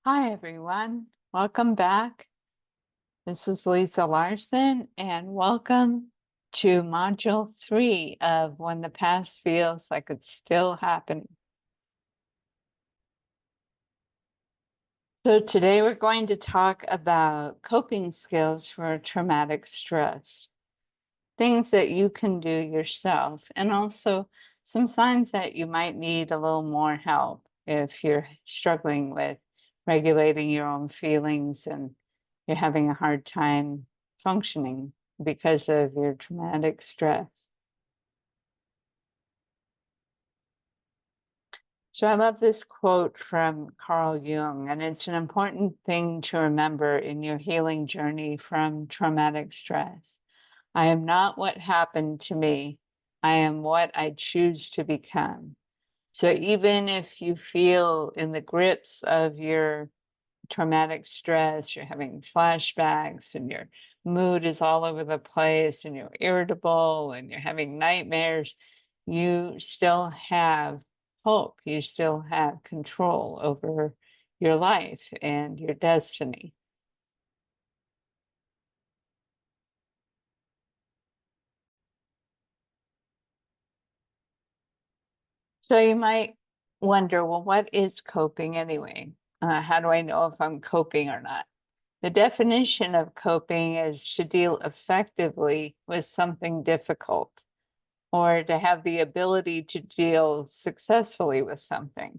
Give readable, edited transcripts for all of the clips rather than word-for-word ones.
Hi, everyone. Welcome back. This is Lisa Larson, and welcome to Module 3 of When the Past Feels Like It's Still Happening. So today we're going to talk about coping skills for traumatic stress, things that you can do yourself, and also some signs that you might need a little more help if you're struggling with regulating your own feelings and you're having a hard time functioning because of your traumatic stress. So I love this quote from Carl Jung, and it's an important thing to remember in your healing journey from traumatic stress. I am not what happened to me. I am what I choose to become. So even if you feel in the grips of your traumatic stress, you're having flashbacks and your mood is all over the place and you're irritable and you're having nightmares, you still have hope. You still have control over your life and your destiny. So you might wonder, well, what is coping anyway? How do I know if I'm coping or not? The definition of coping is to deal effectively with something difficult or to have the ability to deal successfully with something.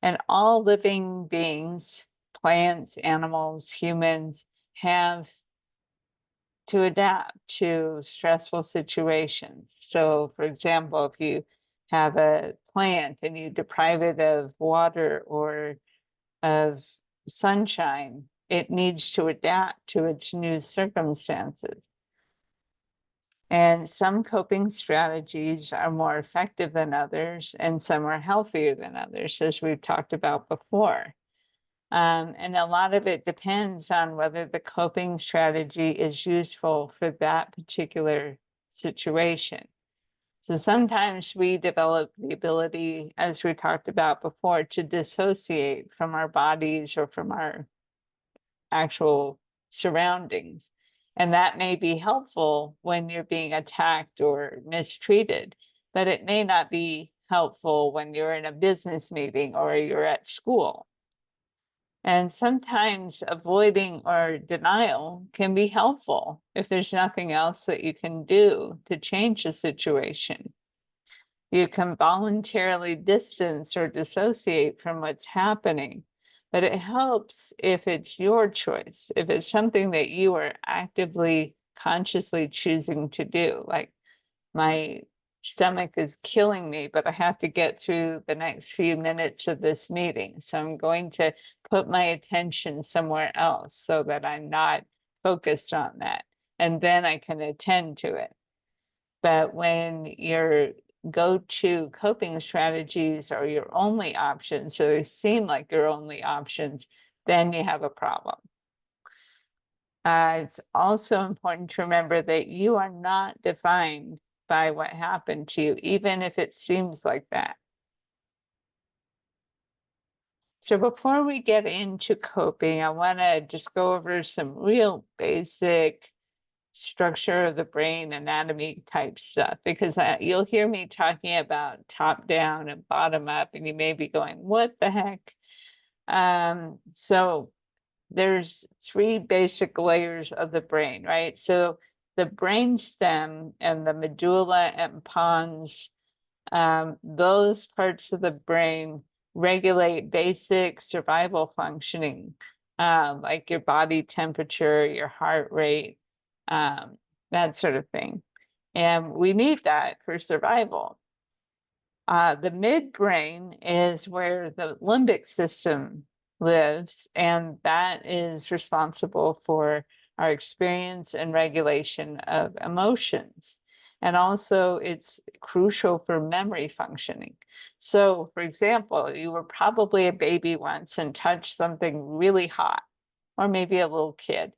And all living beings, plants, animals, humans, have to adapt to stressful situations. So, for example, if you have a plant and you deprive it of water or of sunshine, it needs to adapt to its new circumstances. And some coping strategies are more effective than others, and some are healthier than others, as we've talked about before. And a lot of it depends on whether the coping strategy is useful for that particular situation. So sometimes we develop the ability, as we talked about before, to dissociate from our bodies or from our actual surroundings. And that may be helpful when you're being attacked or mistreated, but it may not be helpful when you're in a business meeting or you're at school. And sometimes avoiding or denial can be helpful if there's nothing else that you can do to change the situation. You can voluntarily distance or dissociate from what's happening, but it helps if it's your choice, if it's something that you are actively, consciously choosing to do. Like, my stomach is killing me, but I have to get through the next few minutes of this meeting. So I'm going to put my attention somewhere else so that I'm not focused on that. And then I can attend to it. But when your go-to coping strategies are your only options, so they seem like your only options, then you have a problem. It's also important to remember that you are not defined by what happened to you, even if it seems like that. So before we get into coping, I want to just go over some real basic structure of the brain, anatomy type stuff, because you'll hear me talking about top down and bottom up, and you may be going, what the heck? So there's three basic layers of the brain, right? So the brain stem and the medulla and pons, those parts of the brain regulate basic survival functioning, like your body temperature, your heart rate, um, that sort of thing. And we need that for survival. The midbrain is where the limbic system lives, and that is responsible for our experience and regulation of emotions. And also, it's crucial for memory functioning. So, for example, you were probably a baby once and touched something really hot, or maybe a little kid,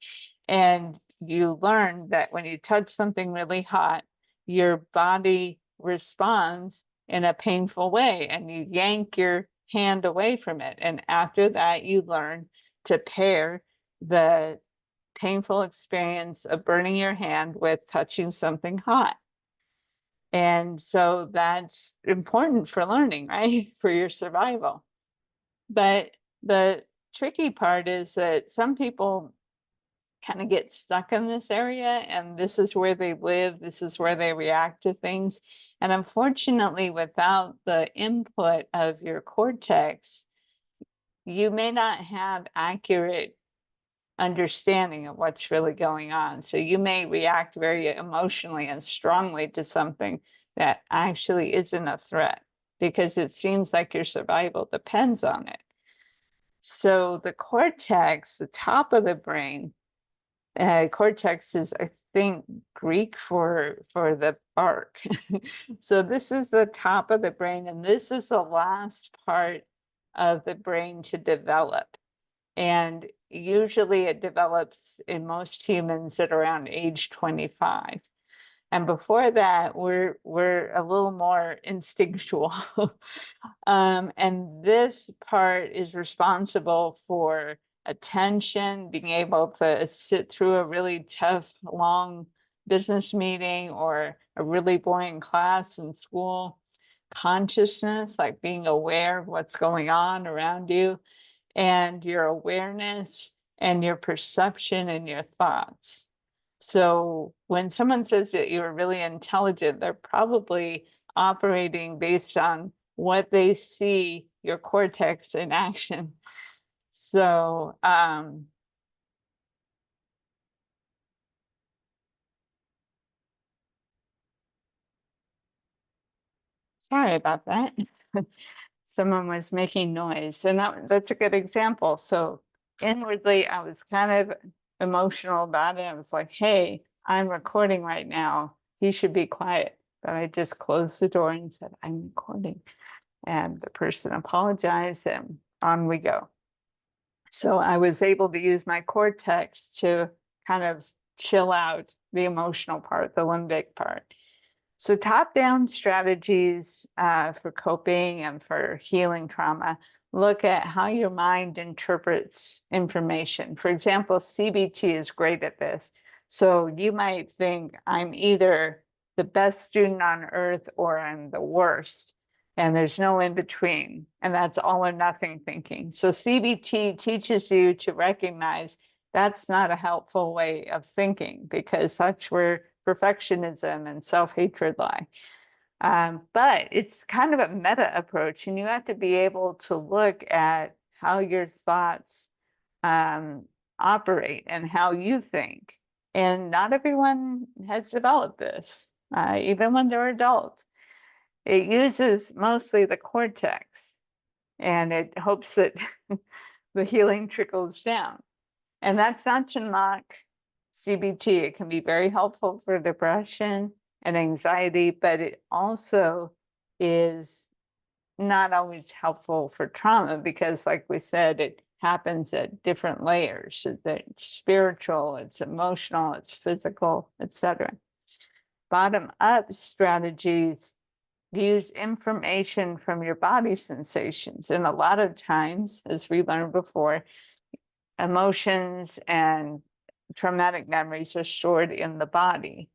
and you learned that when you touch something really hot, your body responds in a painful way, and you yank your hand away from it. And after that, you learn to pair the painful experience of burning your hand with touching something hot. And so that's important for learning, right? For your survival. But the tricky part is that some people kind of get stuck in this area, and this is where they live, this is where they react to things. And unfortunately, without the input of your cortex, you may not have accurate understanding of what's really going on. So you may react very emotionally and strongly to something that actually isn't a threat because it seems like your survival depends on it. So the cortex, the top of the brain, cortex is, I think, Greek for the bark. So this is the top of the brain, and this is the last part of the brain to develop. And usually it develops in most humans at around age 25. And before that, we're a little more instinctual. And this part is responsible for attention, being able to sit through a really tough, long business meeting or a really boring class in school, consciousness, like being aware of what's going on around you, and your awareness and your perception and your thoughts. So when someone says that you're really intelligent, they're probably operating based on what they see your cortex in action. So sorry about that. Someone was making noise, and that's a good example. So inwardly, I was kind of emotional about it. I was like, hey, I'm recording right now. You should be quiet. But I just closed the door and said, I'm recording. And the person apologized, and on we go. So I was able to use my cortex to kind of chill out the emotional part, the limbic part. So top-down strategies for coping and for healing trauma look at how your mind interprets information. For example, CBT is great at this. So you might think I'm either the best student on earth or I'm the worst, and there's no in between, and that's all or nothing thinking. So CBT teaches you to recognize that's not a helpful way of thinking because that's where perfectionism and self-hatred lie. But it's kind of a meta approach, and you have to be able to look at how your thoughts operate and how you think. And not everyone has developed this, even when they're adults. It uses mostly the cortex, and it hopes that the healing trickles down. And that's not to knock CBT. It can be very helpful for depression and anxiety, but it also is not always helpful for trauma because, like we said, it happens at different layers. It's spiritual, it's emotional, it's physical, etc. Bottom up strategies use information from your body sensations. And a lot of times, as we learned before, emotions and traumatic memories are stored in the body.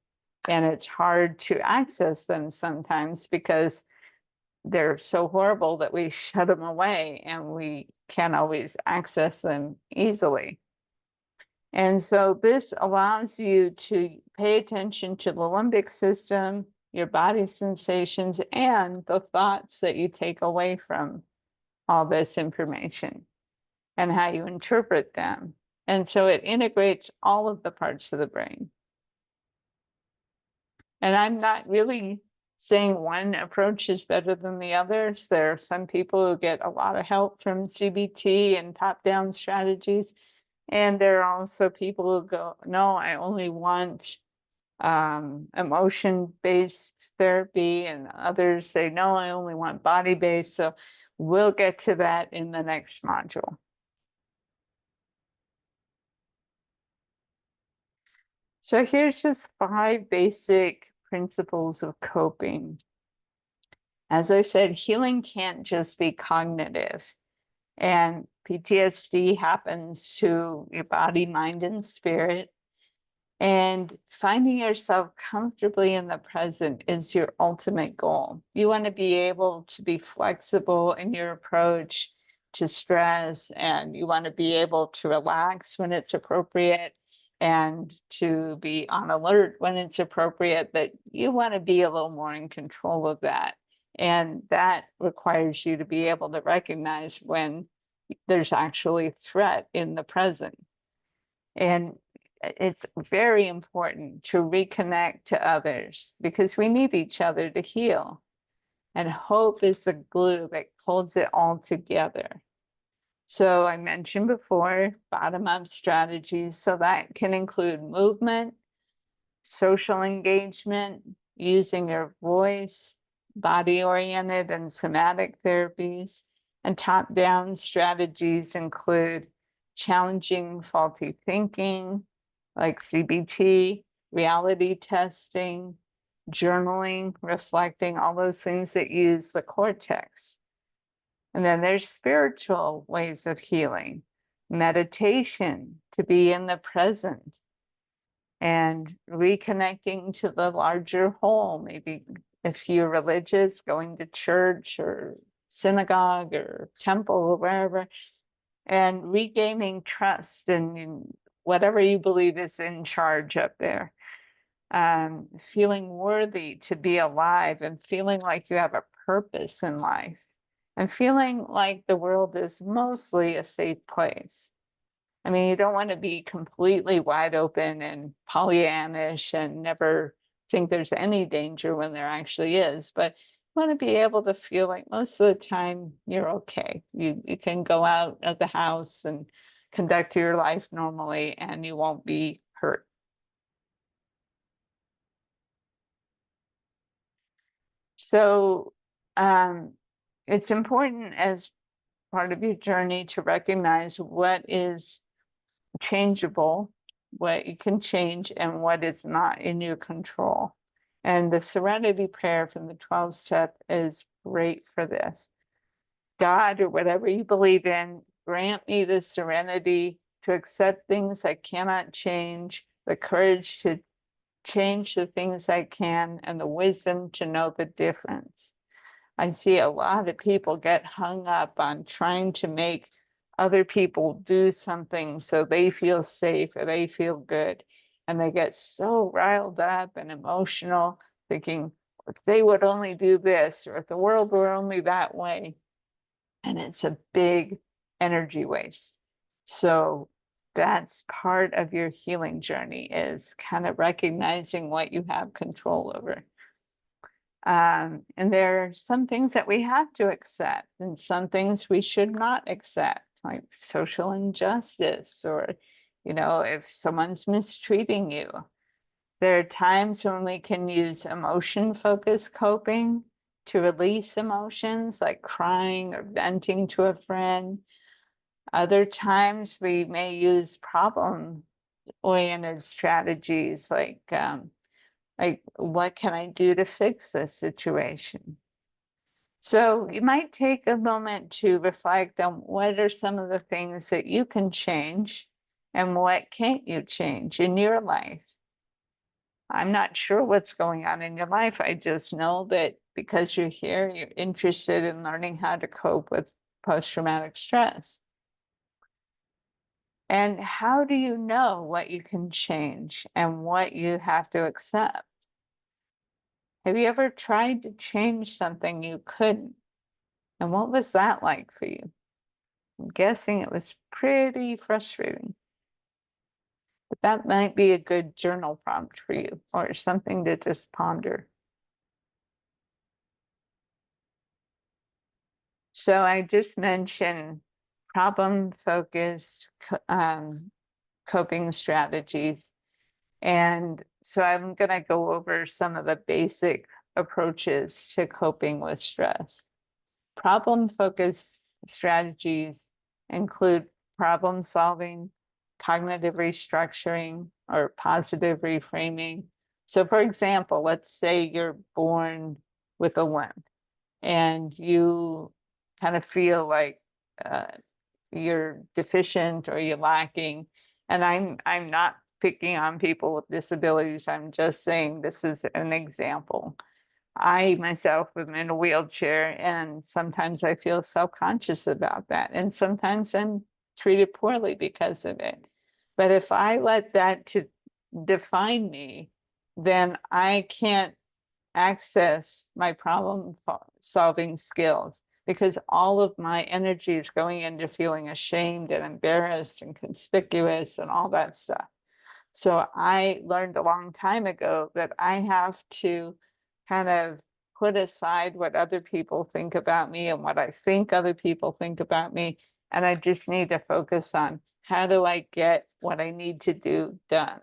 And it's hard to access them sometimes because they're so horrible that we shut them away and we can't always access them easily. And so this allows you to pay attention to the limbic system, your body sensations, and the thoughts that you take away from all this information and how you interpret them. And so it integrates all of the parts of the brain. And I'm not really saying one approach is better than the others. There are some people who get a lot of help from CBT and top-down strategies. And there are also people who go, no, I only want emotion-based therapy. And others say, no, I only want body-based. So we'll get to that in the next module. So here's just 5 basic principles of coping. As I said, healing can't just be cognitive. And PTSD happens to your body, mind, and spirit. And finding yourself comfortably in the present is your ultimate goal. You want to be able to be flexible in your approach to stress, and you want to be able to relax when it's appropriate and to be on alert when it's appropriate, but you want to be a little more in control of that. And that requires you to be able to recognize when there's actually threat in the present. And it's very important to reconnect to others because we need each other to heal. And hope is the glue that holds it all together. So I mentioned before, bottom-up strategies. So that can include movement, social engagement, using your voice, body-oriented and somatic therapies, and top-down strategies include challenging faulty thinking, like CBT, reality testing, journaling, reflecting, all those things that use the cortex. And then there's spiritual ways of healing, meditation, to be in the present, and reconnecting to the larger whole. Maybe if you're religious, going to church or synagogue or temple or wherever, and regaining trust in whatever you believe is in charge up there. Feeling worthy to be alive and feeling like you have a purpose in life and feeling like the world is mostly a safe place. I mean, you don't want to be completely wide open and Pollyannish and never think there's any danger when there actually is, but you want to be able to feel like most of the time you're okay. You can go out of the house and conduct your life normally and you won't be hurt. So it's important as part of your journey to recognize what is changeable, what you can change, and what is not in your control. And the serenity prayer from the 12 step is great for this. God, or whatever you believe in, grant me the serenity to accept things I cannot change, the courage to change the things I can, and the wisdom to know the difference. I see a lot of people get hung up on trying to make other people do something so they feel safe or they feel good. And they get so riled up and emotional, thinking, if they would only do this, or if the world were only that way. And it's a big energy waste. So that's part of your healing journey, is kind of recognizing what you have control over. And there are some things that we have to accept and some things we should not accept, like social injustice, or, if someone's mistreating you. There are times when we can use emotion-focused coping to release emotions, like crying or venting to a friend. Other times we may use problem-oriented strategies, like, what can I do to fix this situation? So you might take a moment to reflect on what are some of the things that you can change and what can't you change in your life. I'm not sure what's going on in your life. I just know that because you're here, you're interested in learning how to cope with post-traumatic stress. And how do you know what you can change and what you have to accept? Have you ever tried to change something you couldn't? And what was that like for you? I'm guessing it was pretty frustrating. But that might be a good journal prompt for you, or something to just ponder. So I just mentioned problem-focused coping strategies. And so I'm going to go over some of the basic approaches to coping with stress. Problem-focused strategies include problem solving, cognitive restructuring, or positive reframing. So for example, let's say you're born with a limp. and you kind of feel like uh, you're deficient or you're lacking. And I'm not picking on people with disabilities. I'm just saying this is an example. I myself am in a wheelchair, and sometimes I feel self-conscious about that. And sometimes I'm treated poorly because of it. But if I let that to define me, then I can't access my problem solving skills because all of my energy is going into feeling ashamed and embarrassed and conspicuous and all that stuff. So I learned a long time ago that I have to kind of put aside what other people think about me and what I think other people think about me. And I just need to focus on how do I get what I need to do done.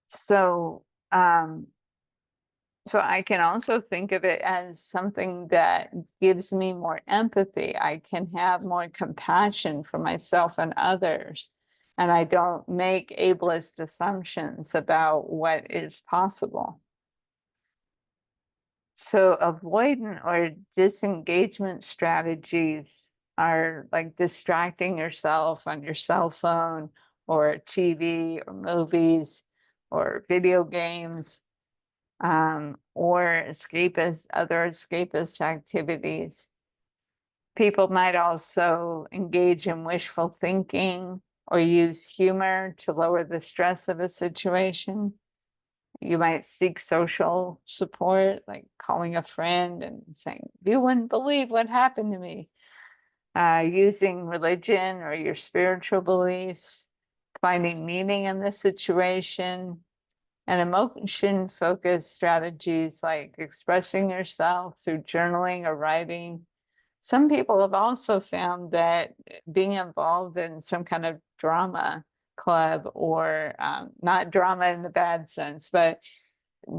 So, um, so I can also think of it as something that gives me more empathy. I can have more compassion for myself and others, and I don't make ableist assumptions about what is possible. So avoidant or disengagement strategies are like distracting yourself on your cell phone or TV or movies or video games, or other escapist activities. People might also engage in wishful thinking or use humor to lower the stress of a situation. You might seek social support, like calling a friend and saying, "You wouldn't believe what happened to me." Using religion or your spiritual beliefs, finding meaning in the situation, and emotion-focused strategies like expressing yourself through journaling or writing. Some people have also found that being involved in some kind of drama club, or not drama in the bad sense, but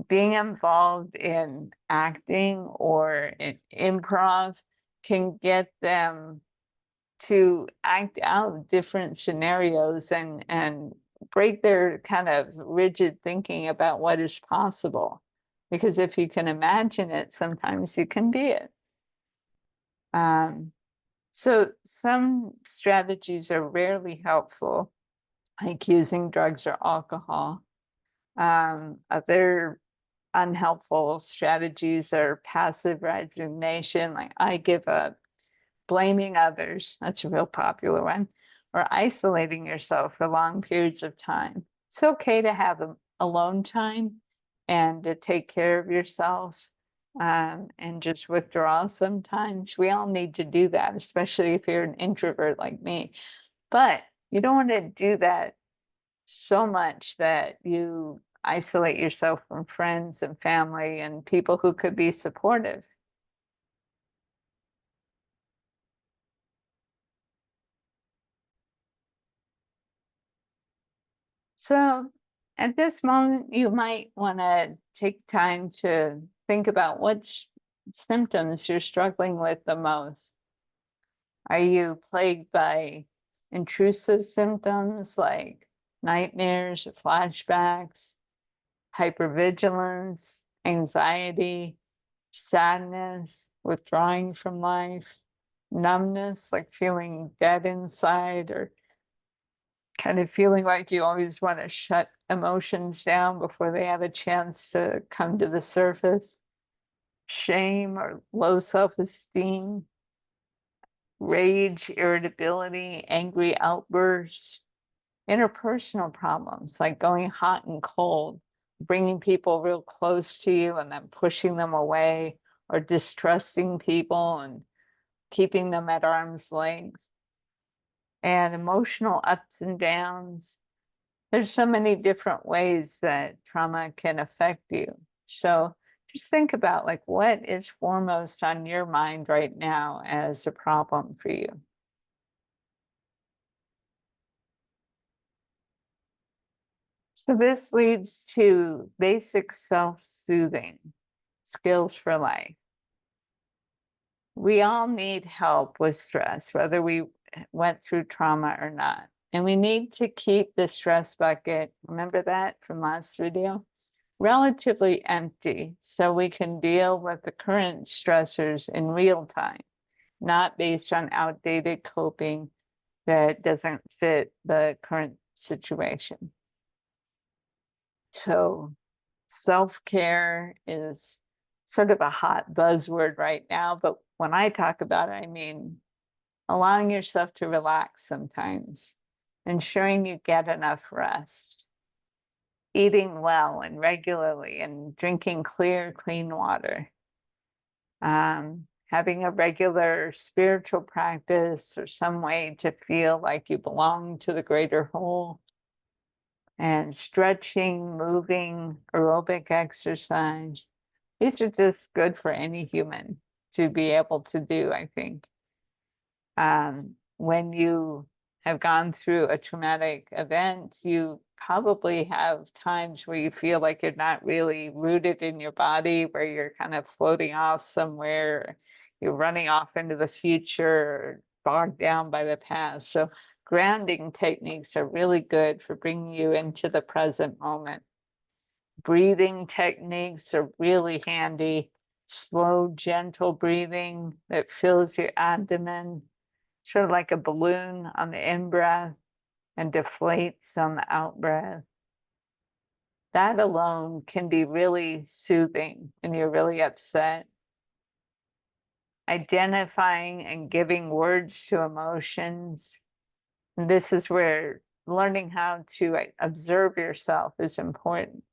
being involved in acting or in improv can get them to act out different scenarios and break their kind of rigid thinking about what is possible. Because if you can imagine it, sometimes you can be it. So some strategies are rarely helpful, like using drugs or alcohol. Other unhelpful strategies are passive resignation, like I give up, blaming others, that's a real popular one, or isolating yourself for long periods of time. It's okay to have alone time and to take care of yourself, and just withdraw sometimes. We all need to do that, especially if you're an introvert like me. But you don't want to do that so much that you isolate yourself from friends and family and people who could be supportive. So at this moment, you might want to take time to think about what symptoms you're struggling with the most. Are you plagued by intrusive symptoms like nightmares, flashbacks, hypervigilance, anxiety, sadness, withdrawing from life, numbness, like feeling dead inside, or kind of feeling like you always want to shut emotions down before they have a chance to come to the surface, shame or low self-esteem, rage, irritability, angry outbursts, interpersonal problems like going hot and cold, bringing people real close to you and then pushing them away, or distrusting people and keeping them at arm's length, and emotional ups and downs. There's so many different ways that trauma can affect you. So just think about like what is foremost on your mind right now as a problem for you. So this leads to basic self-soothing skills for life. We all need help with stress, whether we went through trauma or not. And we need to keep the stress bucket, remember that from last video? relatively empty so we can deal with the current stressors in real time, not based on outdated coping that doesn't fit the current situation. So self-care is sort of a hot buzzword right now, but when I talk about it, I mean allowing yourself to relax sometimes, ensuring you get enough rest, eating well and regularly, and drinking clear, clean water, having a regular spiritual practice or some way to feel like you belong to the greater whole, and stretching, moving, aerobic exercise. These are just good for any human to be able to do, I think. When you have gone through a traumatic event, you probably have times where you feel like you're not really rooted in your body, where you're kind of floating off somewhere, you're running off into the future, or bogged down by the past. So grounding techniques are really good for bringing you into the present moment. Breathing techniques are really handy. Slow, gentle breathing that fills your abdomen, sort of like a balloon on the in-breath and deflates on the out-breath. That alone can be really soothing when you're really upset. Identifying and giving words to emotions. And this is where learning how to observe yourself is important,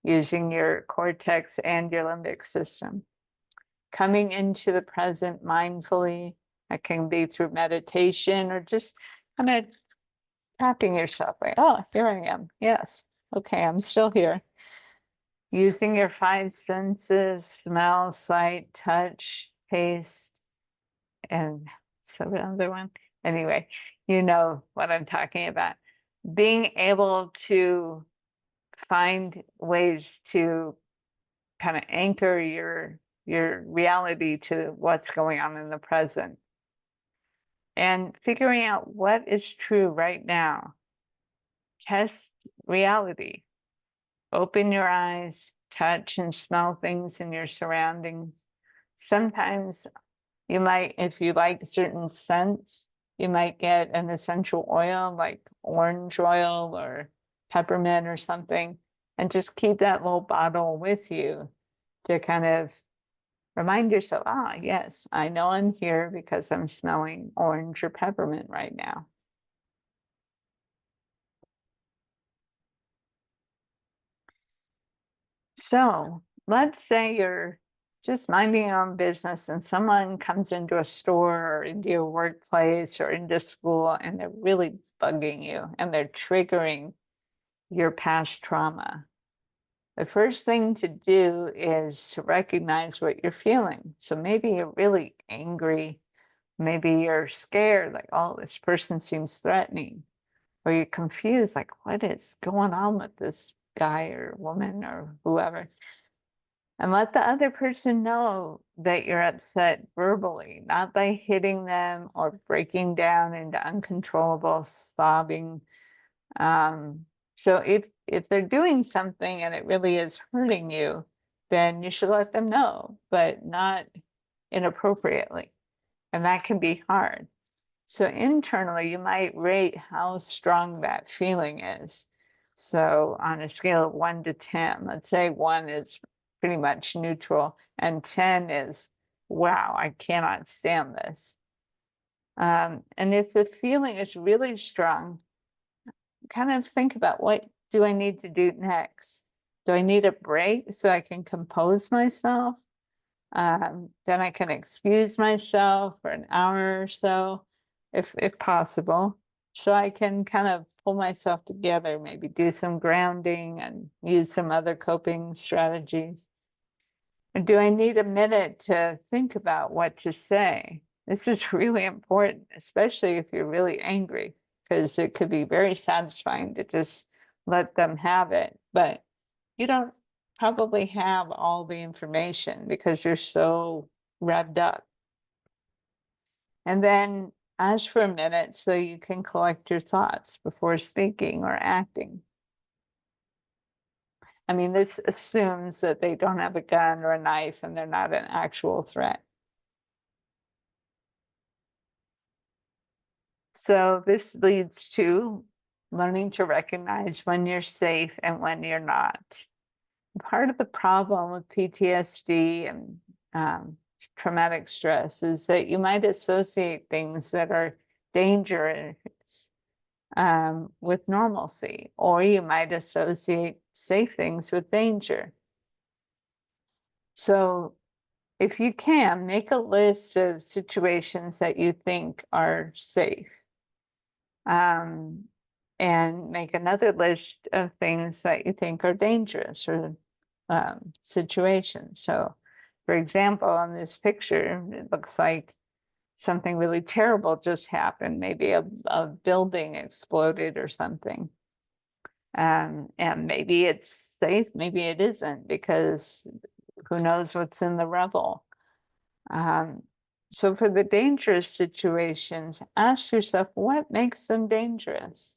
using your cortex and your limbic system. Coming into the present mindfully, that can be through meditation or just kind of tapping yourself like, oh, here I am. Yes. Okay, I'm still here. Using your five senses, smell, sight, touch, taste, and so the other one. Anyway, you know what I'm talking about. Being able to find ways to kind of anchor your reality to what's going on in the present and figuring out what is true right now. Test reality. Open your eyes, touch and smell things in your surroundings. Sometimes you might, if you like certain scents, you might get an essential oil like orange oil or peppermint or something, and just keep that little bottle with you to kind of remind yourself, ah, yes, I know I'm here because I'm smelling orange or peppermint right now. So let's say you're just minding your own business and someone comes into a store or into your workplace or into school and they're really bugging you and they're triggering your past trauma. The first thing to do is to recognize what you're feeling. So maybe you're really angry. Maybe you're scared, like, oh, this person seems threatening. Or you're confused, like, what is going on with this guy or woman or whoever? And let the other person know that you're upset verbally, not by hitting them or breaking down into uncontrollable sobbing. So if they're doing something and it really is hurting you, then you should let them know, but not inappropriately. And that can be hard. So internally, you might rate how strong that feeling is. So on a scale of 1 to 10, let's say 1 is pretty much neutral and 10 is, wow, I cannot stand this. And if the feeling is really strong, kind of think about, what do I need to do next? Do I need a break so I can compose myself? Then I can excuse myself for an hour or so, if possible, so I can kind of pull myself together, maybe do some grounding and use some other coping strategies. Or do I need a minute to think about what to say? This is really important, especially if you're really angry, because it could be very satisfying to just let them have it. But you don't probably have all the information because you're so revved up. And then ask for a minute so you can collect your thoughts before speaking or acting. I mean, this assumes that they don't have a gun or a knife and they're not an actual threat. So this leads to learning to recognize when you're safe and when you're not. Part of the problem with PTSD and traumatic stress is that you might associate things that are dangerous with normalcy, or you might associate safe things with danger. So if you can, make a list of situations that you think are safe. Um, and make another list of things that you think are dangerous or situations. So, for example, on this picture, it looks like something really terrible just happened. Maybe a building exploded or something. And maybe it's safe, maybe it isn't, because who knows what's in the rubble. Um, so for the dangerous situations, ask yourself, what makes them dangerous?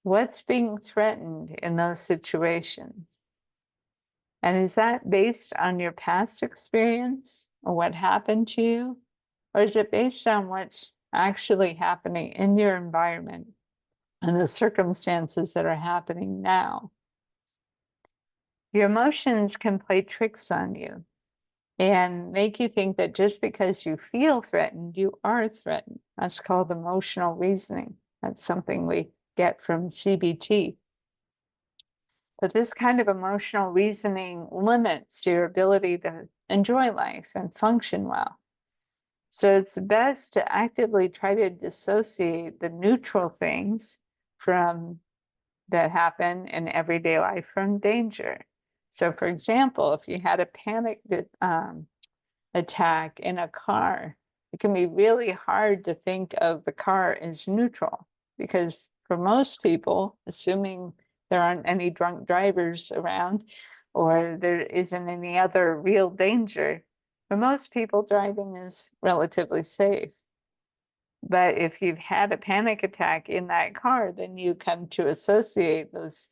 What's being threatened in those situations? And is that based on your past experience or what happened to you? Or is it based on what's actually happening in your environment and the circumstances that are happening now? Your emotions can play tricks on you and make you think that just because you feel threatened, you are threatened. That's called emotional reasoning. That's something we get from CBT. But this kind of emotional reasoning limits your ability to enjoy life and function well. So it's best to actively try to dissociate the neutral things from that happen in everyday life from danger. So, for example, if you had a panic attack in a car, it can be really hard to think of the car as neutral because for most people, assuming there aren't any drunk drivers around or there isn't any other real danger, for most people, driving is relatively safe. But if you've had a panic attack in that car, then you come to associate those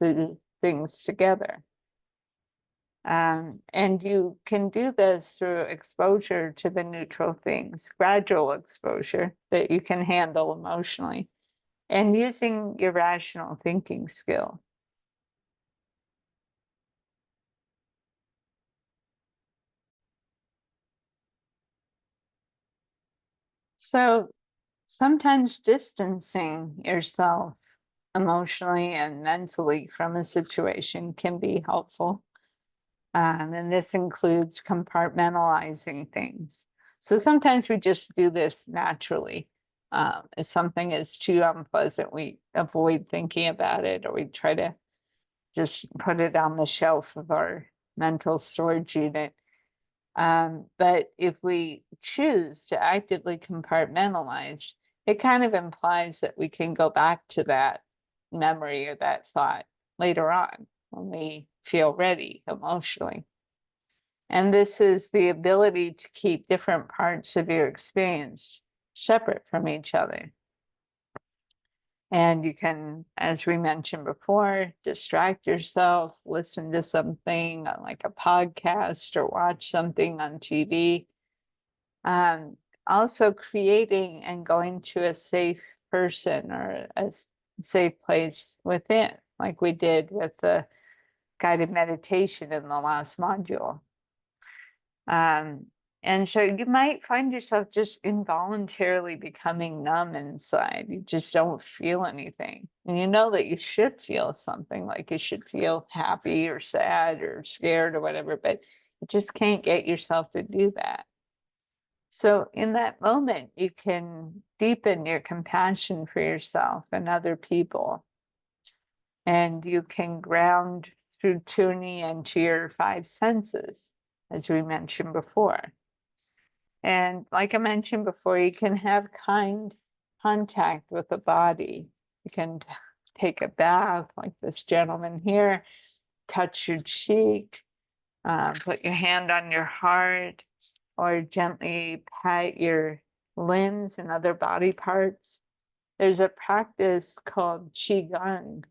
things together. And you can do this through exposure to the neutral things, gradual exposure that you can handle emotionally, and using your rational thinking skill. So sometimes distancing yourself emotionally and mentally from a situation can be helpful. And this includes compartmentalizing things. So sometimes we just do this naturally. If something is too unpleasant, we avoid thinking about it, or we try to just put it on the shelf of our mental storage unit. But if we choose to actively compartmentalize, it kind of implies that we can go back to that memory or that thought later on when we feel ready emotionally. And this is the ability to keep different parts of your experience separate from each other. And you can, as we mentioned before, distract yourself, listen to something like a podcast or watch something on TV. Also, creating and going to a safe person or a safe place within, like we did with the guided meditation in the last module. And so you might find yourself just involuntarily becoming numb inside. You just don't feel anything. And you know that you should feel something, like you should feel happy or sad or scared or whatever, but you just can't get yourself to do that. So in that moment, you can deepen your compassion for yourself and other people. And you can ground through tuning into your five senses, as we mentioned before. And like I mentioned before, you can have kind contact with the body. You can take a bath like this gentleman here, touch your cheek, put your hand on your heart, or gently pat your limbs and other body parts. There's a practice called Qigong,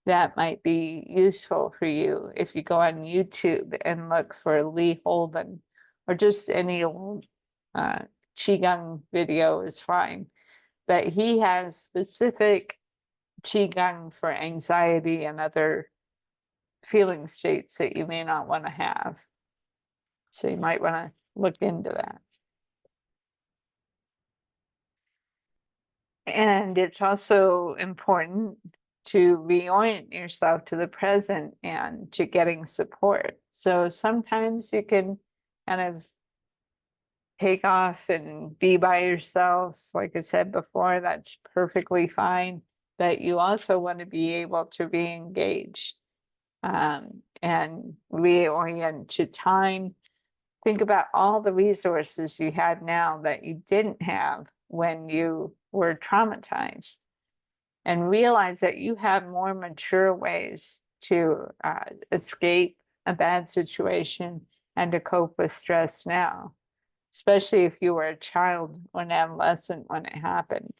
that might be useful for you. If you go on YouTube and look for Lee Holden, or just any old uh, Qigong video is fine. But he has specific Qigong for anxiety and other feeling states that you may not want to have. So you might want to look into that. And it's also important to reorient yourself to the present and to getting support. So sometimes you can kind of take off and be by yourself. Like I said before, that's perfectly fine. But you also want to be able to re-engage and reorient to time. Think about all the resources you had now that you didn't have when you were traumatized, and realize that you have more mature ways to escape a bad situation and to cope with stress now, especially if you were a child or an adolescent when it happened.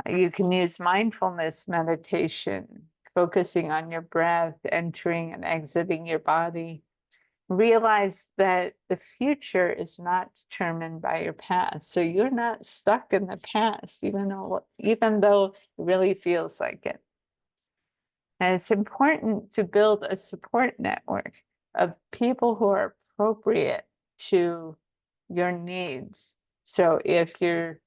You can use mindfulness meditation, focusing on your breath, entering and exiting your body. Realize that the future is not determined by your past. So you're not stuck in the past, even though it really feels like it. And it's important to build a support network of people who are appropriate to your needs. So if your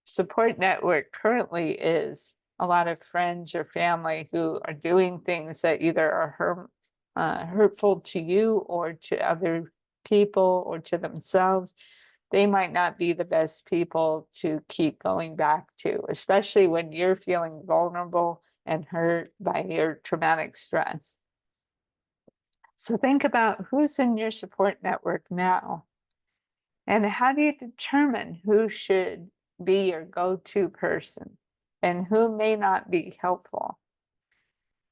support network currently is a lot of friends or family who are doing things that either are hurtful to you or to other people or to themselves, they might not be the best people to keep going back to, especially when you're feeling vulnerable and hurt by your traumatic stress. So think about who's in your support network now, and how do you determine who should be your go-to person and who may not be helpful?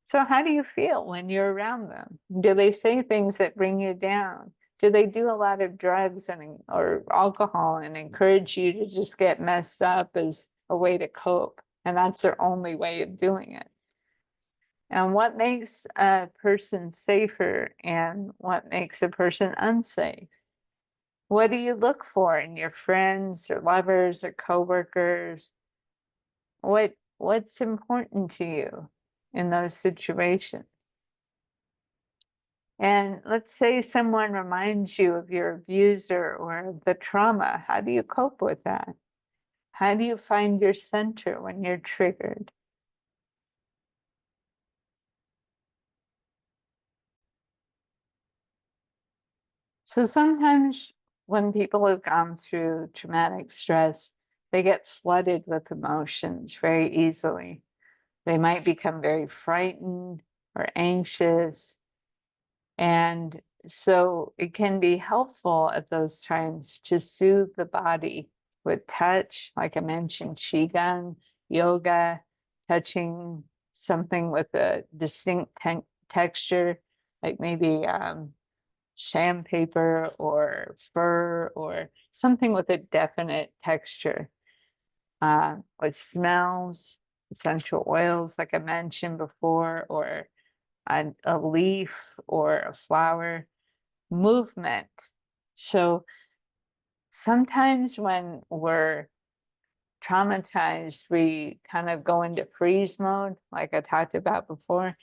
So how do you feel when you're around them? Do they say things that bring you down? Do they do a lot of drugs or alcohol and encourage you to just get messed up as a way to cope? And that's their only way of doing it. And what makes a person safer and what makes a person unsafe? What do you look for in your friends or lovers or coworkers? What's important to you in those situations? And let's say someone reminds you of your abuser or the trauma. How do you cope with that? How do you find your center when you're triggered? So sometimes when people have gone through traumatic stress, they get flooded with emotions very easily. They might become very frightened or anxious. And so it can be helpful at those times to soothe the body with touch, like I mentioned, Qigong, yoga, touching something with a distinct texture, like maybe sandpaper or fur or something with a definite texture. With smells, essential oils, like I mentioned before, or a leaf or a flower, movement. So sometimes when we're traumatized, we kind of go into freeze mode, like I talked about before,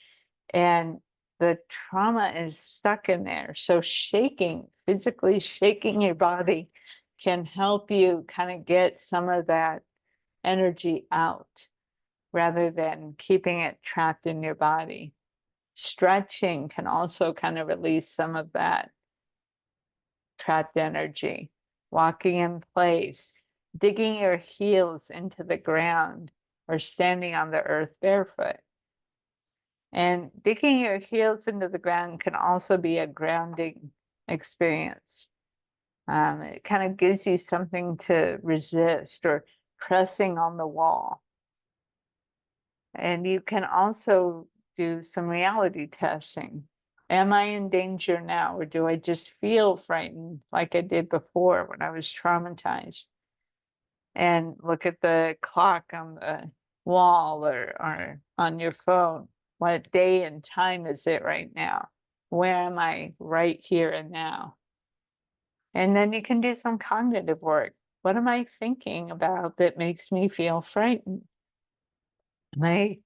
and the trauma is stuck in there. So physically shaking your body can help you kind of get some of that energy out rather than keeping it trapped in your body. Stretching can also kind of release some of that trapped energy. Walking in place, digging your heels into the ground, or standing on the earth barefoot. And digging your heels into the ground can also be a grounding experience. It kind of gives you something to resist, or pressing on the wall. And you can also do some reality testing. Am I in danger now, or do I just feel frightened like I did before when I was traumatized? And look at the clock on the wall or on your phone. What day and time is it right now? Where am I right here and now? And then you can do some cognitive work. What am I thinking about that makes me feel frightened? Am I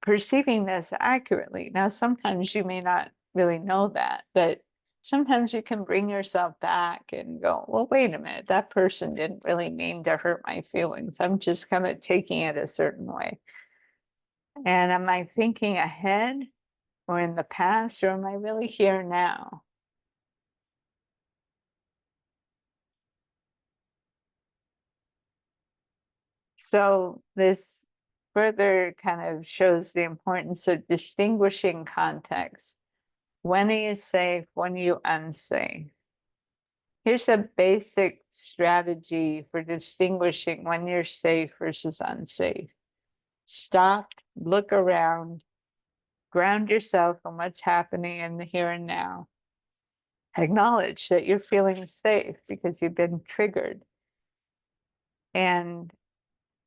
perceiving this accurately? Now, sometimes you may not really know that, but sometimes you can bring yourself back and go, well, wait a minute, that person didn't really mean to hurt my feelings. I'm just kind of taking it a certain way. And am I thinking ahead or in the past, or am I really here now? So this further kind of shows the importance of distinguishing context. When are you safe? When are you unsafe? Here's a basic strategy for distinguishing when you're safe versus unsafe. Stop, look around, ground yourself on what's happening in the here and now. Acknowledge that you're feeling safe because you've been triggered. And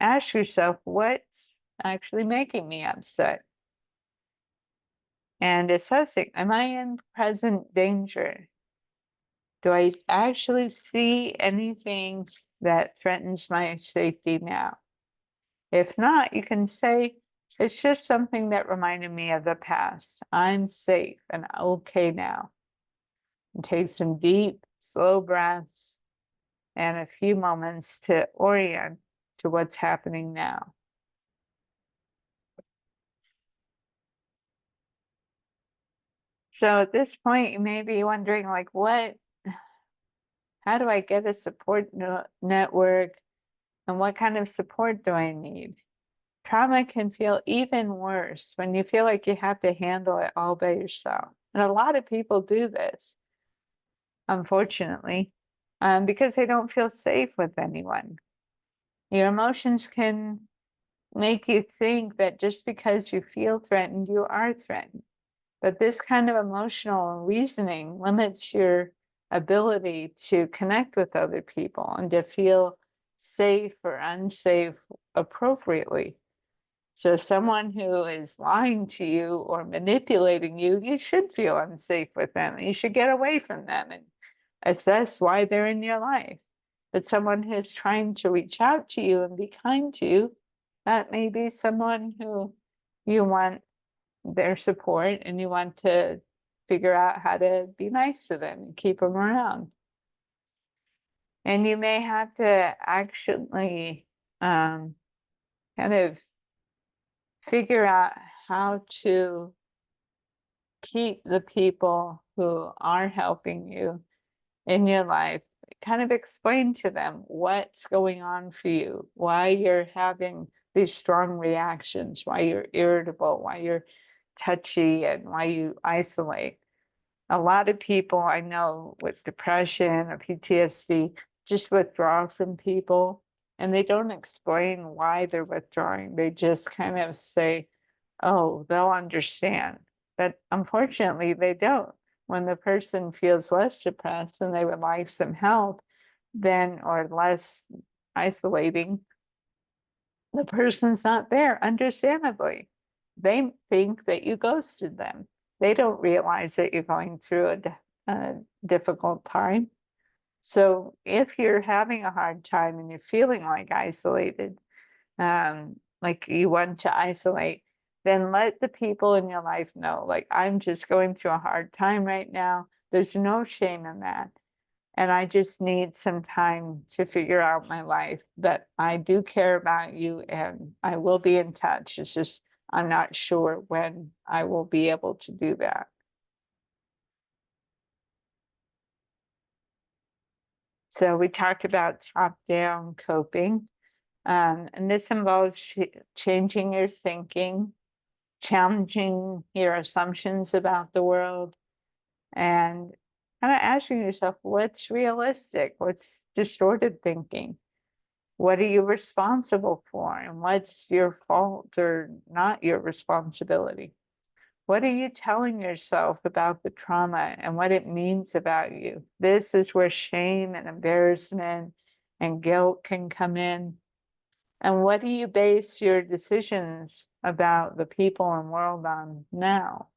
ask yourself, what's actually making me upset? And assessing, am I in present danger? Do I actually see anything that threatens my safety now? If not, you can say, it's just something that reminded me of the past. I'm safe and okay now. And take some deep, slow breaths and a few moments to orient to what's happening now. So at this point, you may be wondering, like, how do I get a support network? And what kind of support do I need? Trauma can feel even worse when you feel like you have to handle it all by yourself. And a lot of people do this, unfortunately, because they don't feel safe with anyone. Your emotions can make you think that just because you feel threatened, you are threatened. But this kind of emotional reasoning limits your ability to connect with other people and to feel safe or unsafe appropriately. So someone who is lying to you or manipulating you, you should feel unsafe with them. You should get away from them and assess why they're in your life. But someone who's trying to reach out to you and be kind to you, that may be someone who you want their support and you want to figure out how to be nice to them and keep them around. And you may have to actually kind of figure out how to keep the people who are helping you in your life, kind of explain to them what's going on for you, why you're having these strong reactions, why you're irritable, why you're touchy, and why you isolate. A lot of people I know with depression or PTSD just withdraw from people and they don't explain why they're withdrawing. They just kind of say, oh, they'll understand. But unfortunately, they don't. When the person feels less depressed and they would like some help, then, or less isolating, the person's not there, understandably. They think that you ghosted them. They don't realize that you're going through a difficult time. So if you're having a hard time and you're feeling like isolated, like you want to isolate, then let the people in your life know, like, I'm just going through a hard time right now. There's no shame in that. And I just need some time to figure out my life. But I do care about you and I will be in touch. It's just, I'm not sure when I will be able to do that. So we talked about top-down coping, and this involves changing your thinking, challenging your assumptions about the world, and kind of asking yourself, what's realistic? What's distorted thinking? What are you responsible for? And what's your fault or not your responsibility? What are you telling yourself about the trauma and what it means about you? This is where shame and embarrassment and guilt can come in. And what do you base your decisions about the people and world on now?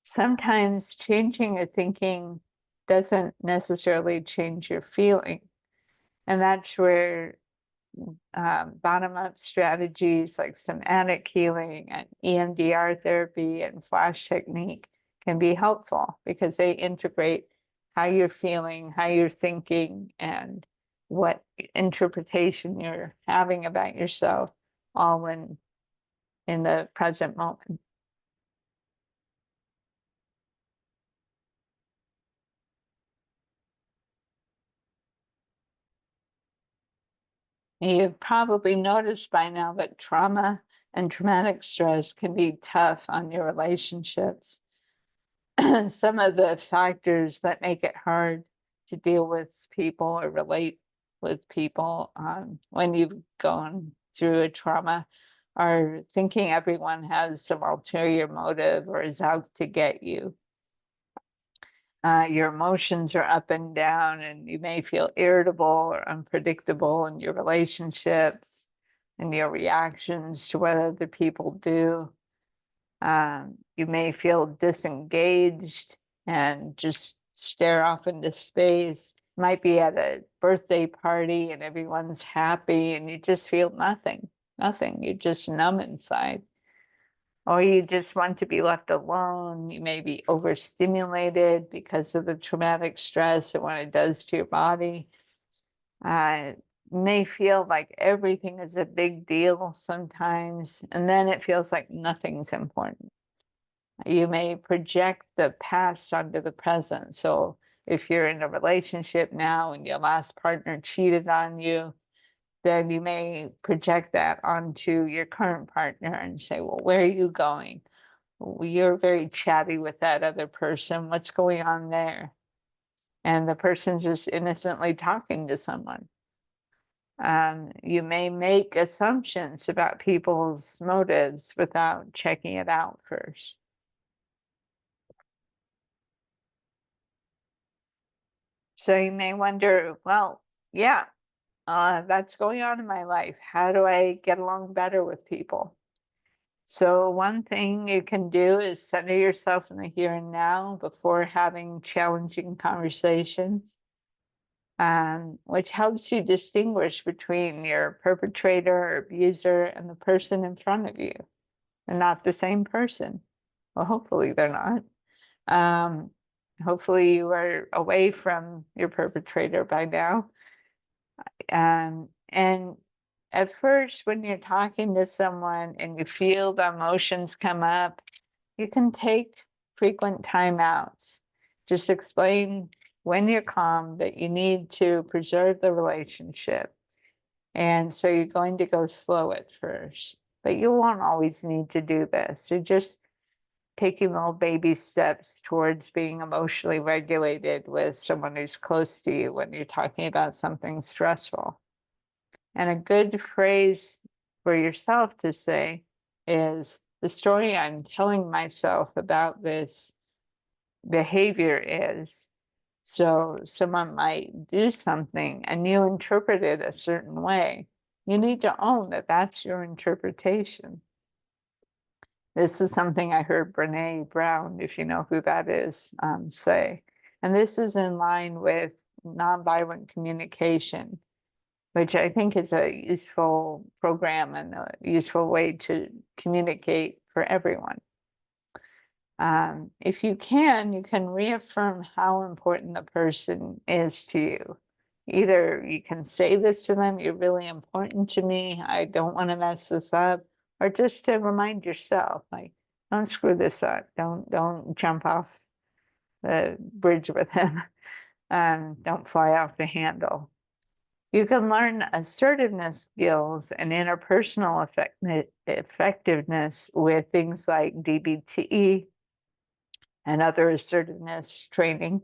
Sometimes changing your thinking doesn't necessarily change your feeling. And that's where bottom-up strategies like somatic healing and EMDR therapy and flash technique can be helpful because they integrate how you're feeling, how you're thinking, and what interpretation you're having about yourself, all in the present moment. You've probably noticed by now that trauma and traumatic stress can be tough on your relationships. Some of the factors that make it hard to deal with people or relate with people when you've gone through a trauma are thinking everyone has some ulterior motive or is out to get you. Your emotions are up and down, and you may feel irritable or unpredictable in your relationships and your reactions to what other people do. You may feel disengaged and just stare off into space. Might be at a birthday party and everyone's happy and you just feel nothing, nothing. You're just numb inside. Or you just want to be left alone. You may be overstimulated because of the traumatic stress and what it does to your body. May feel like everything is a big deal sometimes, and then it feels like nothing's important. You may project the past onto the present. So if you're in a relationship now and your last partner cheated on you, then you may project that onto your current partner and say, well, where are you going? Well, you're very chatty with that other person. What's going on there? And the person's just innocently talking to someone. You may make assumptions about people's motives without checking it out first. So you may wonder, well, yeah, that's going on in my life. How do I get along better with people? So one thing you can do is center yourself in the here and now before having challenging conversations, which helps you distinguish between your perpetrator or abuser and the person in front of you. They're not the same person. Well, hopefully they're not. Um, Hopefully you are away from your perpetrator by now. And at first, when you're talking to someone and you feel the emotions come up, you can take frequent timeouts. Just explain when you're calm that you need to preserve the relationship. And so you're going to go slow at first, but you won't always need to do this. You're just taking little baby steps towards being emotionally regulated with someone who's close to you when you're talking about something stressful. And a good phrase for yourself to say is, the story I'm telling myself about this behavior is, so someone might do something and you interpret it a certain way. You need to own that that's your interpretation. This is something I heard Brene Brown, if you know who that is, say. And this is in line with nonviolent communication, which I think is a useful program and a useful way to communicate for everyone. If you can reaffirm how important the person is to you. Either you can say this to them, you're really important to me, I don't want to mess this up, or just to remind yourself, like, don't screw this up, don't jump off the bridge with him, don't fly off the handle. You can learn assertiveness skills and interpersonal effectiveness with things like DBT and other assertiveness training.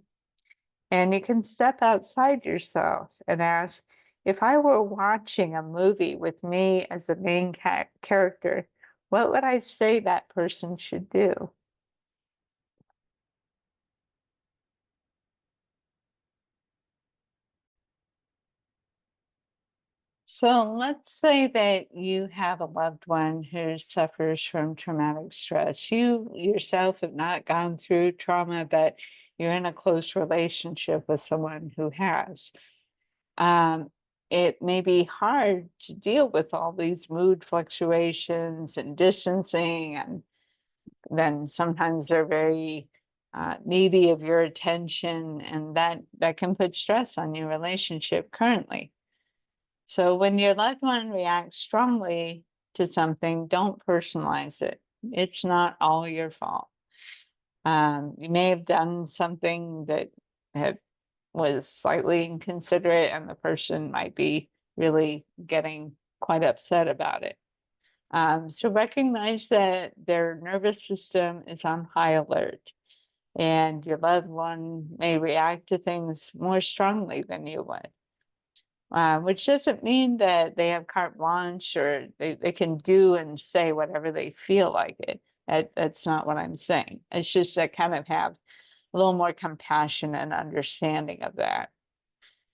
And you can step outside yourself and ask, if I were watching a movie with me as the main character, what would I say that person should do? So let's say that you have a loved one who suffers from traumatic stress. You yourself have not gone through trauma, but you're in a close relationship with someone who has. Um, it may be hard to deal with all these mood fluctuations and distancing, and then sometimes they're very needy of your attention, and that can put stress on your relationship currently. So when your loved one reacts strongly to something, don't personalize it. It's not all your fault. You may have done something that had, was slightly inconsiderate, and the person might be really getting quite upset about it. So recognize that their nervous system is on high alert, and your loved one may react to things more strongly than you would. Which doesn't mean that they have carte blanche or they can do and say whatever they feel like it. That's not what I'm saying. It's just that kind of have a little more compassion and understanding of that.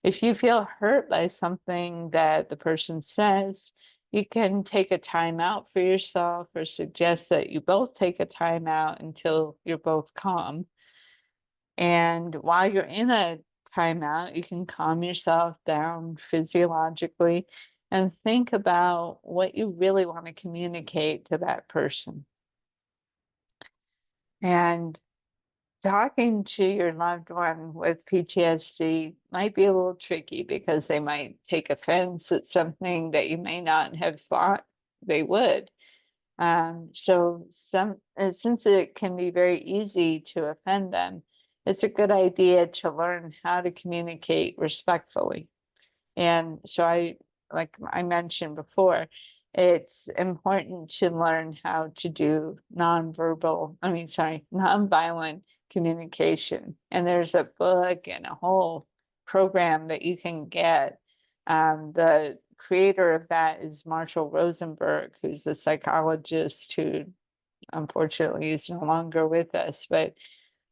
If you feel hurt by something that the person says, you can take a time out for yourself or suggest that you both take a time out until you're both calm. And while you're in a timeout, you can calm yourself down physiologically and think about what you really want to communicate to that person. And talking to your loved one with PTSD might be a little tricky because they might take offense at something that you may not have thought they would. Since it can be very easy to offend them, it's a good idea to learn how to communicate respectfully. And so like I mentioned before, it's important to learn how to do nonviolent communication. And there's a book and a whole program that you can get. The creator of that is Marshall Rosenberg, who's a psychologist who unfortunately is no longer with us, but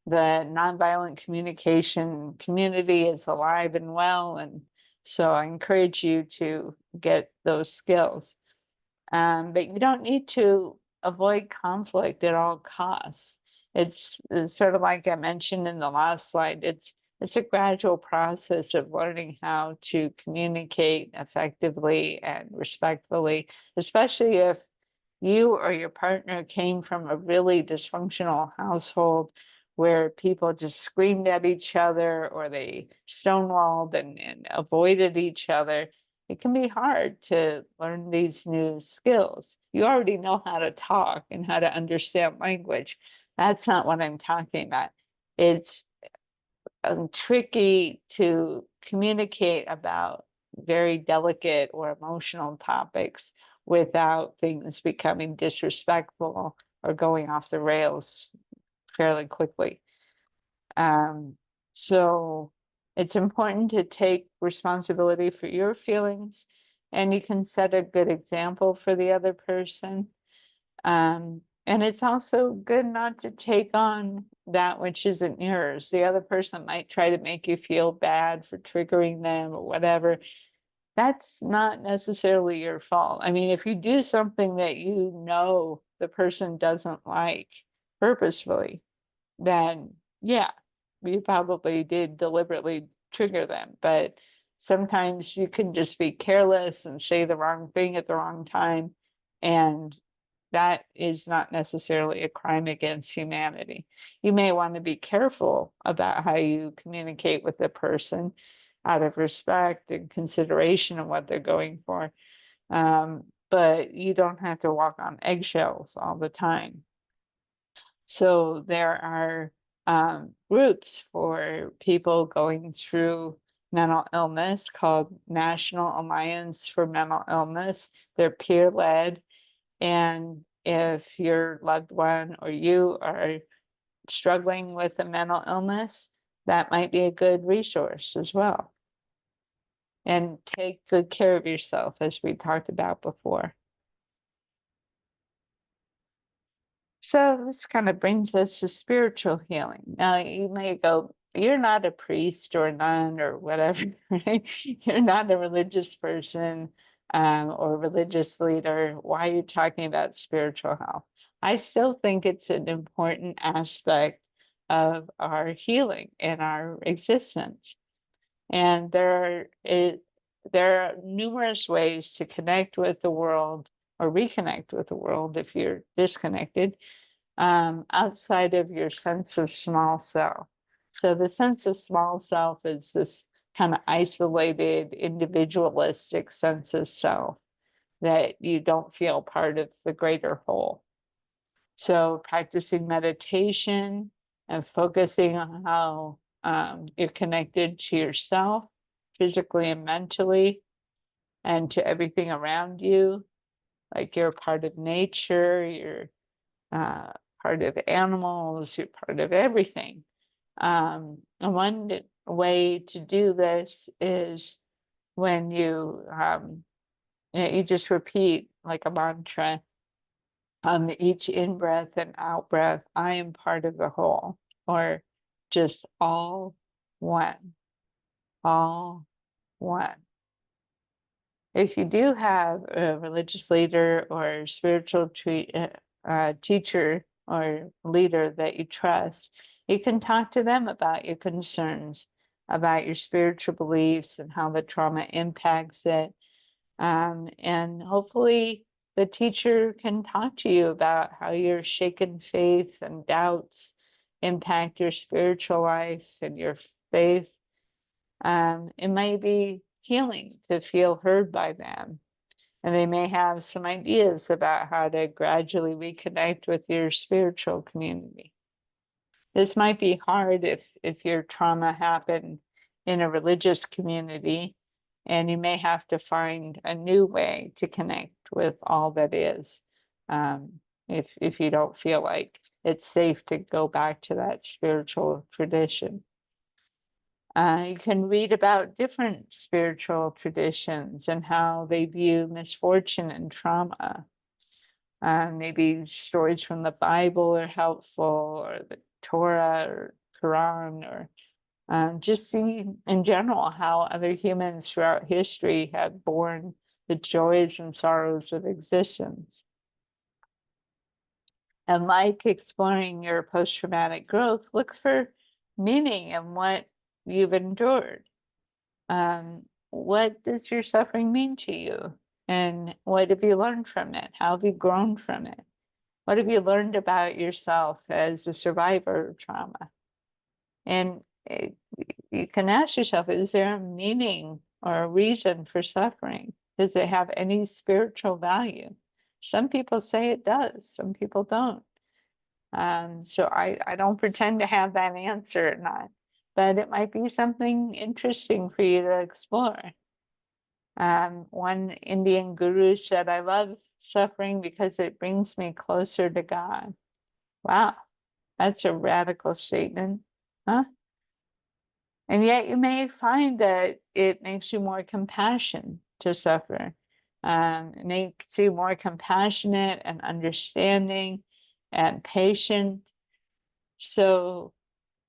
the nonviolent communication community is alive and well. And so I encourage you to get those skills. But you don't need to avoid conflict at all costs. It's sort of like I mentioned in the last slide. It's a gradual process of learning how to communicate effectively and respectfully, especially if you or your partner came from a really dysfunctional household where people just screamed at each other or they stonewalled and avoided each other. It can be hard to learn these new skills. You already know how to talk and how to understand language. That's not what I'm talking about. It's tricky to communicate about very delicate or emotional topics without things becoming disrespectful or going off the rails fairly quickly. So it's important to take responsibility for your feelings, and you can set a good example for the other person. And it's also good not to take on that which isn't yours. The other person might try to make you feel bad for triggering them or whatever. That's not necessarily your fault. I mean, if you do something that you know the person doesn't like purposefully, then yeah, you probably did deliberately trigger them. But sometimes you can just be careless and say the wrong thing at the wrong time. And that is not necessarily a crime against humanity. You may want to be careful about how you communicate with the person out of respect and consideration of what they're going for. But you don't have to walk on eggshells all the time. So there are groups for people going through mental illness called National Alliance for Mental Illness. They're peer led. And if your loved one or you are struggling with a mental illness, that might be a good resource as well. And take good care of yourself, as we talked about before. So this kind of brings us to spiritual healing. Now you may go, you're not a priest or a nun or whatever, right? You're not a religious person. or religious leader, why are you talking about spiritual health? I still think it's an important aspect of our healing and our existence. And there are numerous ways to connect with the world or reconnect with the world if you're disconnected, outside of your sense of small self. So the sense of small self is this kind of isolated, individualistic sense of self that you don't feel part of the greater whole. So practicing meditation and focusing on how you're connected to yourself, physically and mentally, and to everything around you. Like you're part of nature, you're part of animals, you're part of everything. And one way to do this is when you just repeat like a mantra on each in breath and out breath, I am part of the whole, or just one, all one. If you do have a religious leader or spiritual teacher or leader that you trust, you can talk to them about your concerns, about your spiritual beliefs and how the trauma impacts it. And hopefully, the teacher can talk to you about how your shaken faith and doubts impact your spiritual life and your faith. It may be healing to feel heard by them, and they may have some ideas about how to gradually reconnect with your spiritual community. This might be hard if your trauma happened in a religious community, and you may have to find a new way to connect with all that is, if you don't feel like it's safe to go back to that spiritual tradition. You can read about different spiritual traditions and how they view misfortune and trauma. Maybe stories from the Bible are helpful, or the Torah or Quran, or just seeing in general how other humans throughout history have borne the joys and sorrows of existence. And like exploring your post traumatic growth, look for meaning in what you've endured. What does your suffering mean to you? And what have you learned from it? How have you grown from it? What have you learned about yourself as a survivor of trauma? And you can ask yourself, is there a meaning or a reason for suffering? Does it have any spiritual value? Some people say it does, some people don't. So I don't pretend to have that answer or not, but it might be something interesting for you to explore. One Indian guru said, I love suffering because it brings me closer to God. Wow, that's a radical statement, huh? And yet you may find that it makes you more compassionate to suffer. It makes you more compassionate and understanding and patient. So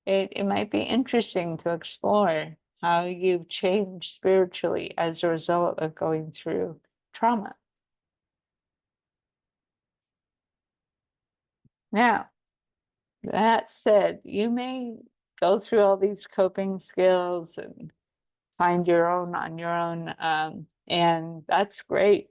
it might be interesting to explore how you've changed spiritually as a result of going through trauma. Now, that said, you may go through all these coping skills and find your own on your own, and that's great.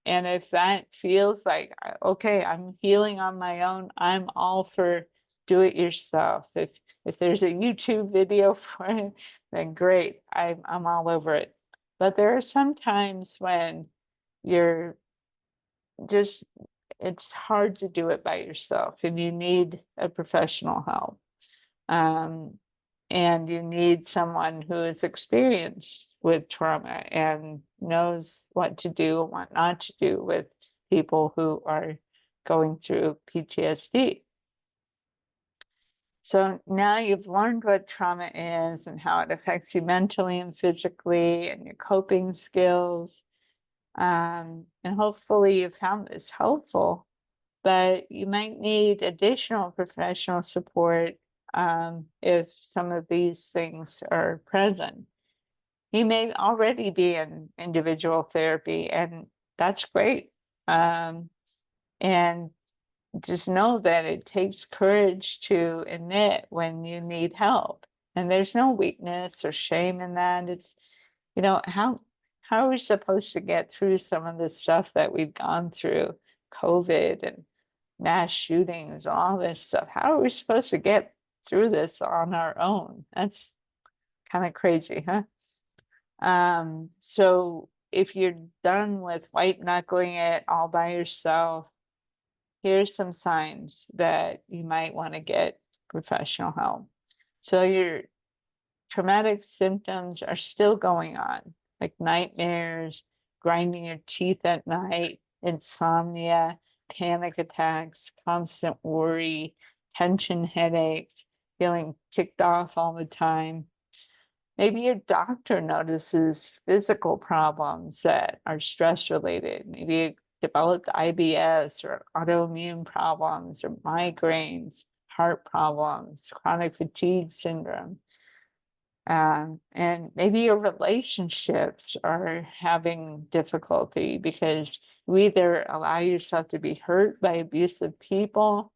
And if that feels like, okay, I'm healing on my own, I'm all for do it yourself. If there's a YouTube video for it, then great, I'm all over it. But there are some times when you're just, it's hard to do it by yourself and you need a professional help. Um, and you need someone who is experienced with trauma and knows what to do and what not to do with people who are going through PTSD. So now you've learned what trauma is and how it affects you mentally and physically and your coping skills. And hopefully you found this helpful, but you might need additional professional support if some of these things are present. He may already be in individual therapy, and that's great. Um, and just know that it takes courage to admit when you need help. And there's no weakness or shame in that. It's, how are we supposed to get through some of the stuff that we've gone through, COVID and mass shootings, all this stuff? How are we supposed to get through this on our own? That's kind of crazy, huh? So if you're done with white knuckling it all by yourself, here's some signs that you might want to get professional help. So your traumatic symptoms are still going on, like nightmares, grinding your teeth at night, insomnia, panic attacks, constant worry, tension headaches, feeling ticked off all the time. Maybe your doctor notices physical problems that are stress related. Maybe you developed IBS or autoimmune problems or migraines, heart problems, chronic fatigue syndrome. And maybe your relationships are having difficulty because you either allow yourself to be hurt by abusive people,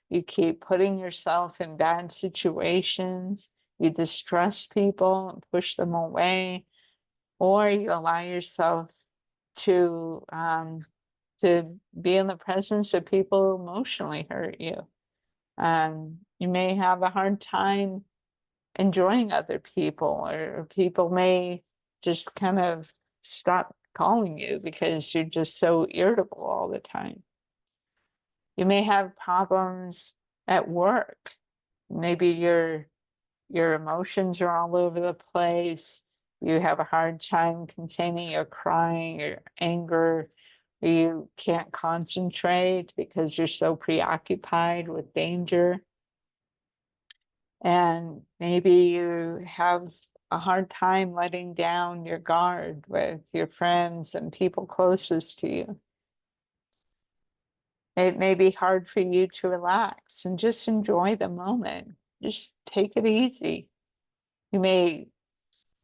you keep putting yourself in bad situations, you distrust people and push them away, or you allow yourself to um, to be in the presence of people who emotionally hurt you. You may have a hard time enjoying other people, or people may just kind of stop calling you because you're just so irritable all the time. You may have problems at work. Maybe your emotions are all over the place. You have a hard time containing your crying, your anger. You can't concentrate because you're so preoccupied with danger. And maybe you have a hard time letting down your guard with your friends and people closest to you. It may be hard for you to relax and just enjoy the moment. Just take it easy. You may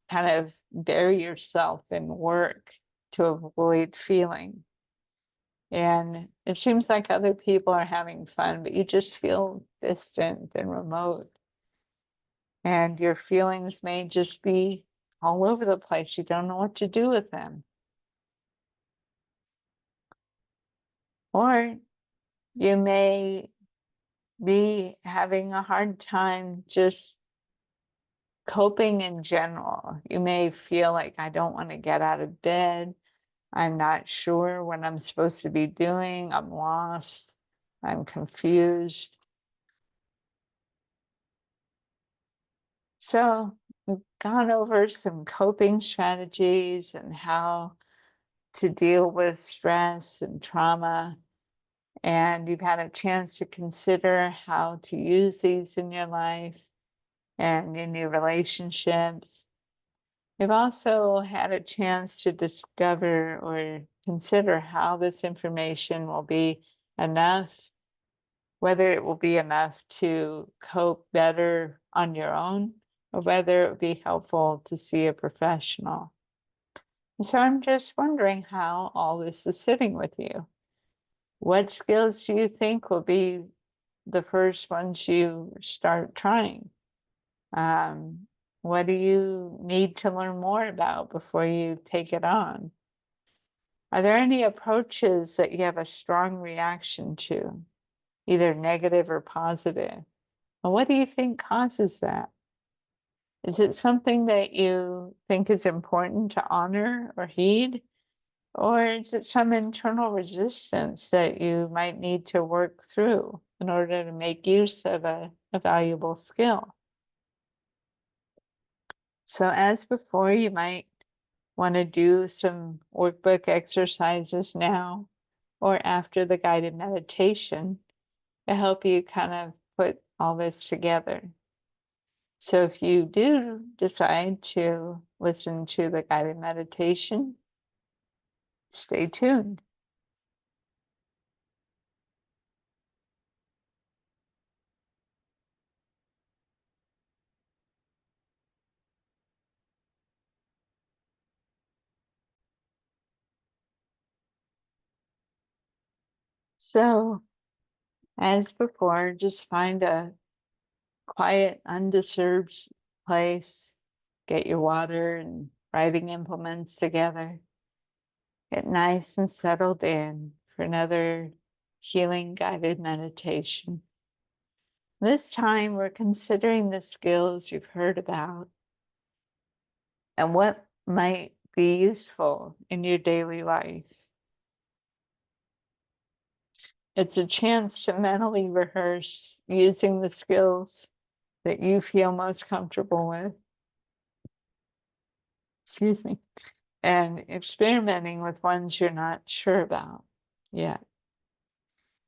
kind of bury yourself in work to avoid feeling. And it seems like other people are having fun, but you just feel distant and remote. And your feelings may just be all over the place. You don't know what to do with them. Or you may be having a hard time just coping in general. You may feel like, I don't want to get out of bed. I'm not sure what I'm supposed to be doing. I'm lost. I'm confused. So we've gone over some coping strategies and how to deal with stress and trauma. And you've had a chance to consider how to use these in your life and in your relationships. You've also had a chance to discover or consider how this information will be enough, whether it will be enough to cope better on your own, or whether it would be helpful to see a professional. And so I'm just wondering how all this is sitting with you. What skills do you think will be the first ones you start trying? Um, what do you need to learn more about before you take it on? Are there any approaches that you have a strong reaction to, either negative or positive? And what do you think causes that? Is it something that you think is important to honor or heed? Or is it some internal resistance that you might need to work through in order to make use of a valuable skill? So as before, you might want to do some workbook exercises now or after the guided meditation to help you kind of put all this together. So if you do decide to listen to the guided meditation, stay tuned. So, as before, just find a quiet, undisturbed place, get your water and writing implements together, get nice and settled in for another healing guided meditation. This time, we're considering the skills you've heard about and what might be useful in your daily life. It's a chance to mentally rehearse using the skills that you feel most comfortable with. Excuse me. And experimenting with ones you're not sure about yet.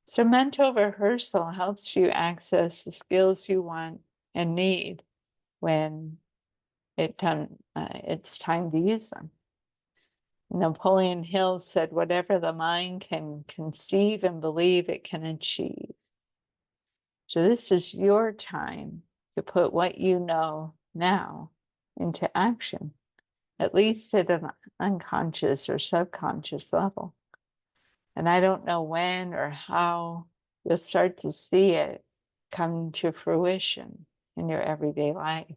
So mental rehearsal helps you access the skills you want and need when it's time to use them. Napoleon Hill said, whatever the mind can conceive and believe it can achieve. So this is your time to put what you know now into action, at least at an unconscious or subconscious level. And I don't know when or how you'll start to see it come to fruition in your everyday life.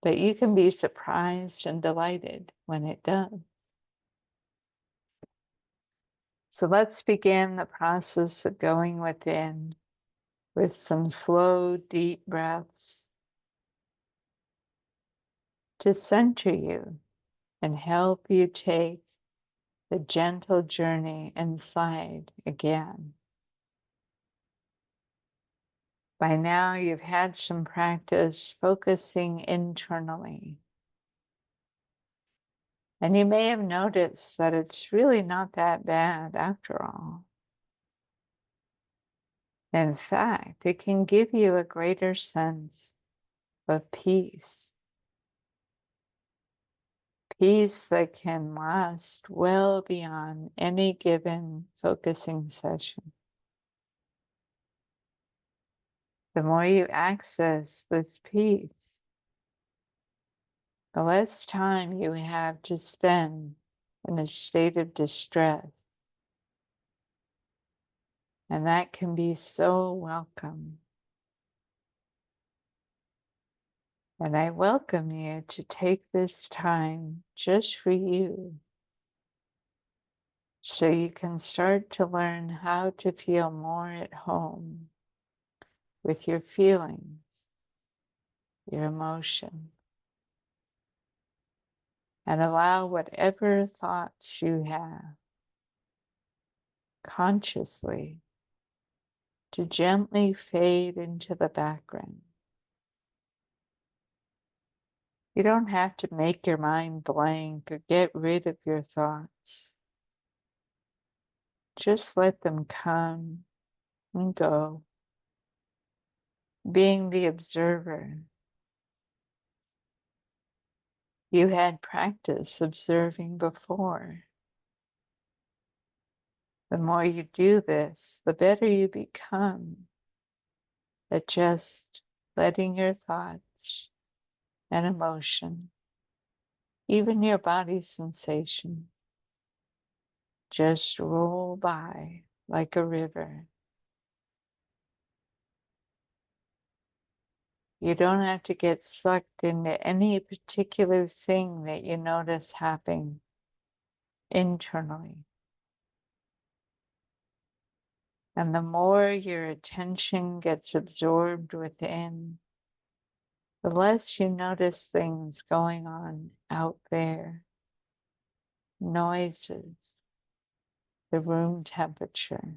But you can be surprised and delighted when it does. So let's begin the process of going within with some slow, deep breaths to center you and help you take the gentle journey inside again. By now, you've had some practice focusing internally. And you may have noticed that it's really not that bad after all. In fact, it can give you a greater sense of peace. Peace that can last well beyond any given focusing session. The more you access this peace, the less time you have to spend in a state of distress. And that can be so welcome. And I welcome you to take this time just for you so you can start to learn how to feel more at home with your feelings, your emotion, and allow whatever thoughts you have consciously to gently fade into the background. You don't have to make your mind blank or get rid of your thoughts. Just let them come and go, being the observer. You had practice observing before. The more you do this, the better you become at just letting your thoughts and emotion, even your body sensation, just roll by like a river. You don't have to get sucked into any particular thing that you notice happening internally. And the more your attention gets absorbed within, the less you notice things going on out there, noises, the room temperature,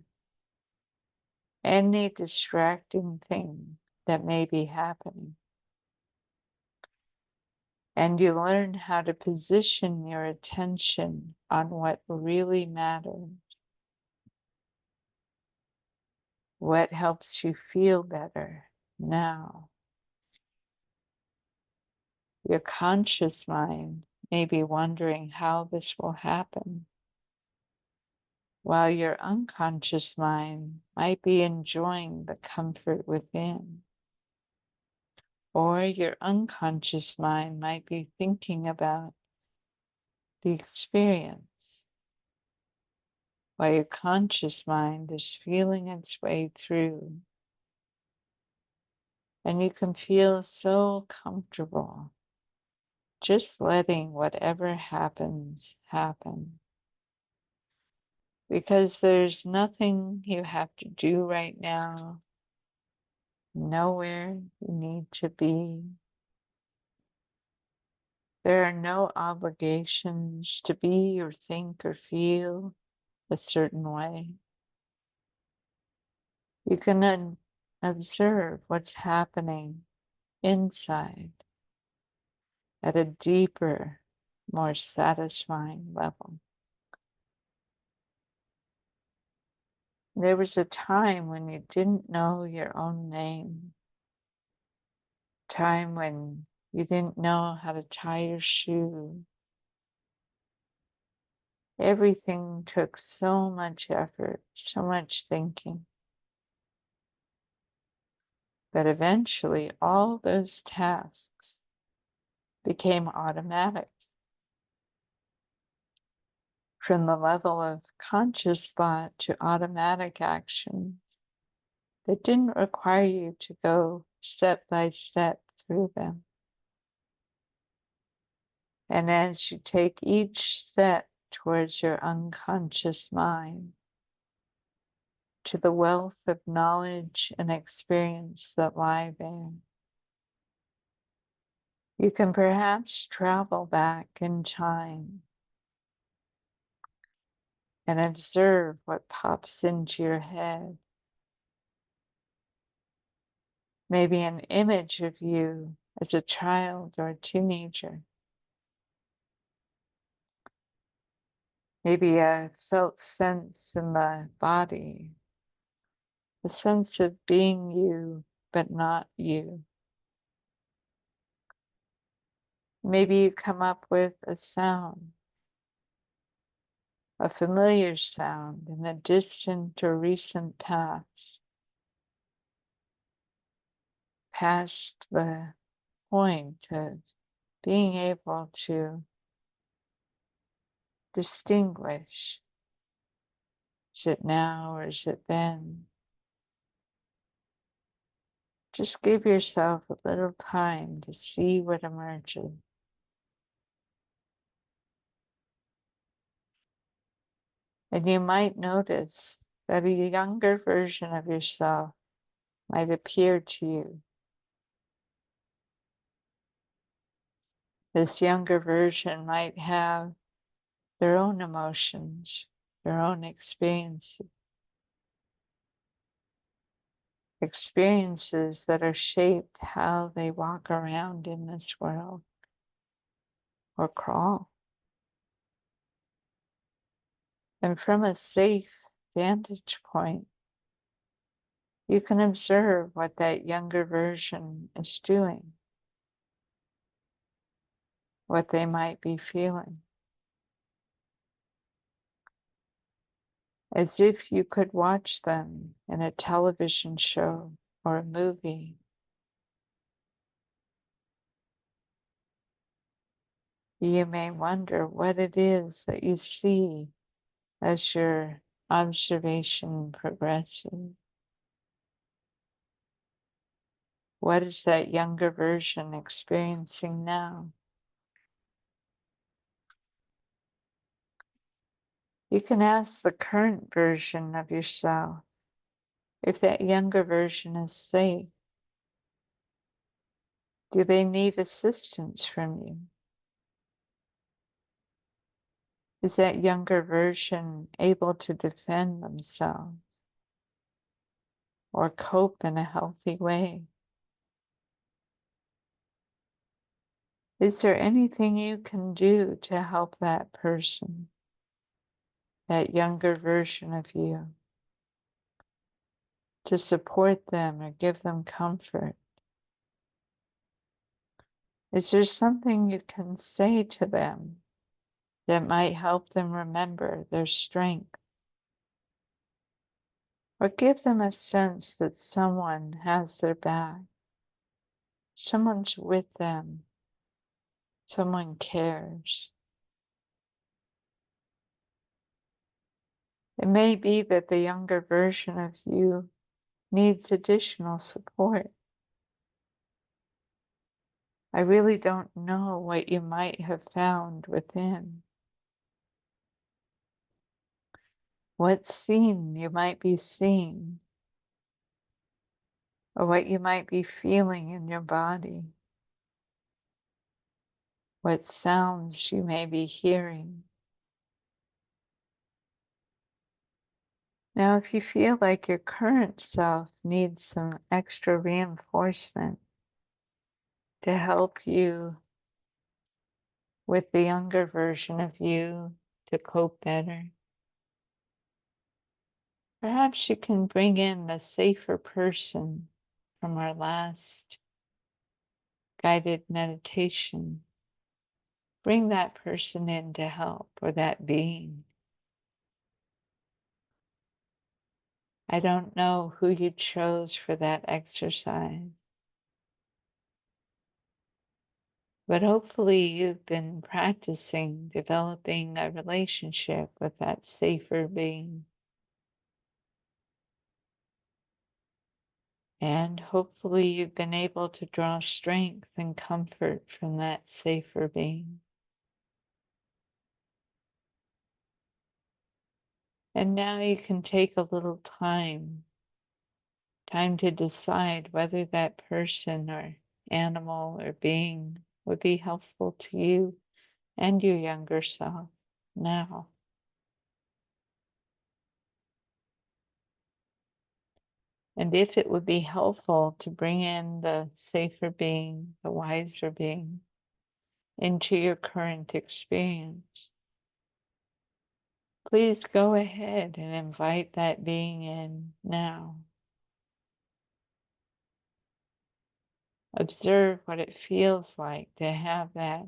any distracting thing that may be happening. And you learn how to position your attention on what really matters, what helps you feel better now. Your conscious mind may be wondering how this will happen, while your unconscious mind might be enjoying the comfort within. Or your unconscious mind might be thinking about the experience. while your conscious mind is feeling its way through. And you can feel so comfortable just letting whatever happens happen. Because there's nothing you have to do right now, nowhere you need to be. There are no obligations to be or think or feel a certain way. You can observe what's happening inside at a deeper, more satisfying level. There was a time when you didn't know your own name, time when you didn't know how to tie your shoe. Everything took so much effort, so much thinking. But eventually, all those tasks became automatic. From the level of conscious thought to automatic action that didn't require you to go step by step through them. And as you take each step towards your unconscious mind, to the wealth of knowledge and experience that lie there, you can perhaps travel back in time and observe what pops into your head. Maybe an image of you as a child or a teenager. Maybe a felt sense in the body, a sense of being you, but not you. Maybe you come up with a sound, a familiar sound in the distant or recent past the point of being able to distinguish, is it now or is it then? Just give yourself a little time to see what emerges. And you might notice that a younger version of yourself might appear to you. This younger version might have their own emotions, their own experiences that are shaped how they walk around in this world or crawl. And from a safe vantage point, you can observe what that younger version is doing, what they might be feeling, as if you could watch them in a television show or a movie. You may wonder what it is that you see as your observation progresses. What is that younger version experiencing now? You can ask the current version of yourself if that younger version is safe. Do they need assistance from you? Is that younger version able to defend themselves or cope in a healthy way? Is there anything you can do to help that person, that younger version of you, to support them or give them comfort? Is there something you can say to them that might help them remember their strength? Or give them a sense that someone has their back, someone's with them, someone cares. It may be that the younger version of you needs additional support. I really don't know what you might have found within, what scene you might be seeing, or what you might be feeling in your body, what sounds you may be hearing. Now, if you feel like your current self needs some extra reinforcement to help you with the younger version of you to cope better, perhaps you can bring in the safer person from our last guided meditation. Bring that person in to help, or that being. I don't know who you chose for that exercise, but hopefully you've been practicing developing a relationship with that safer being. And hopefully you've been able to draw strength and comfort from that safer being. And now you can take a little time to decide whether that person or animal or being would be helpful to you and your younger self now. And if it would be helpful to bring in the safer being, the wiser being, into your current experience, please go ahead and invite that being in now. Observe what it feels like to have that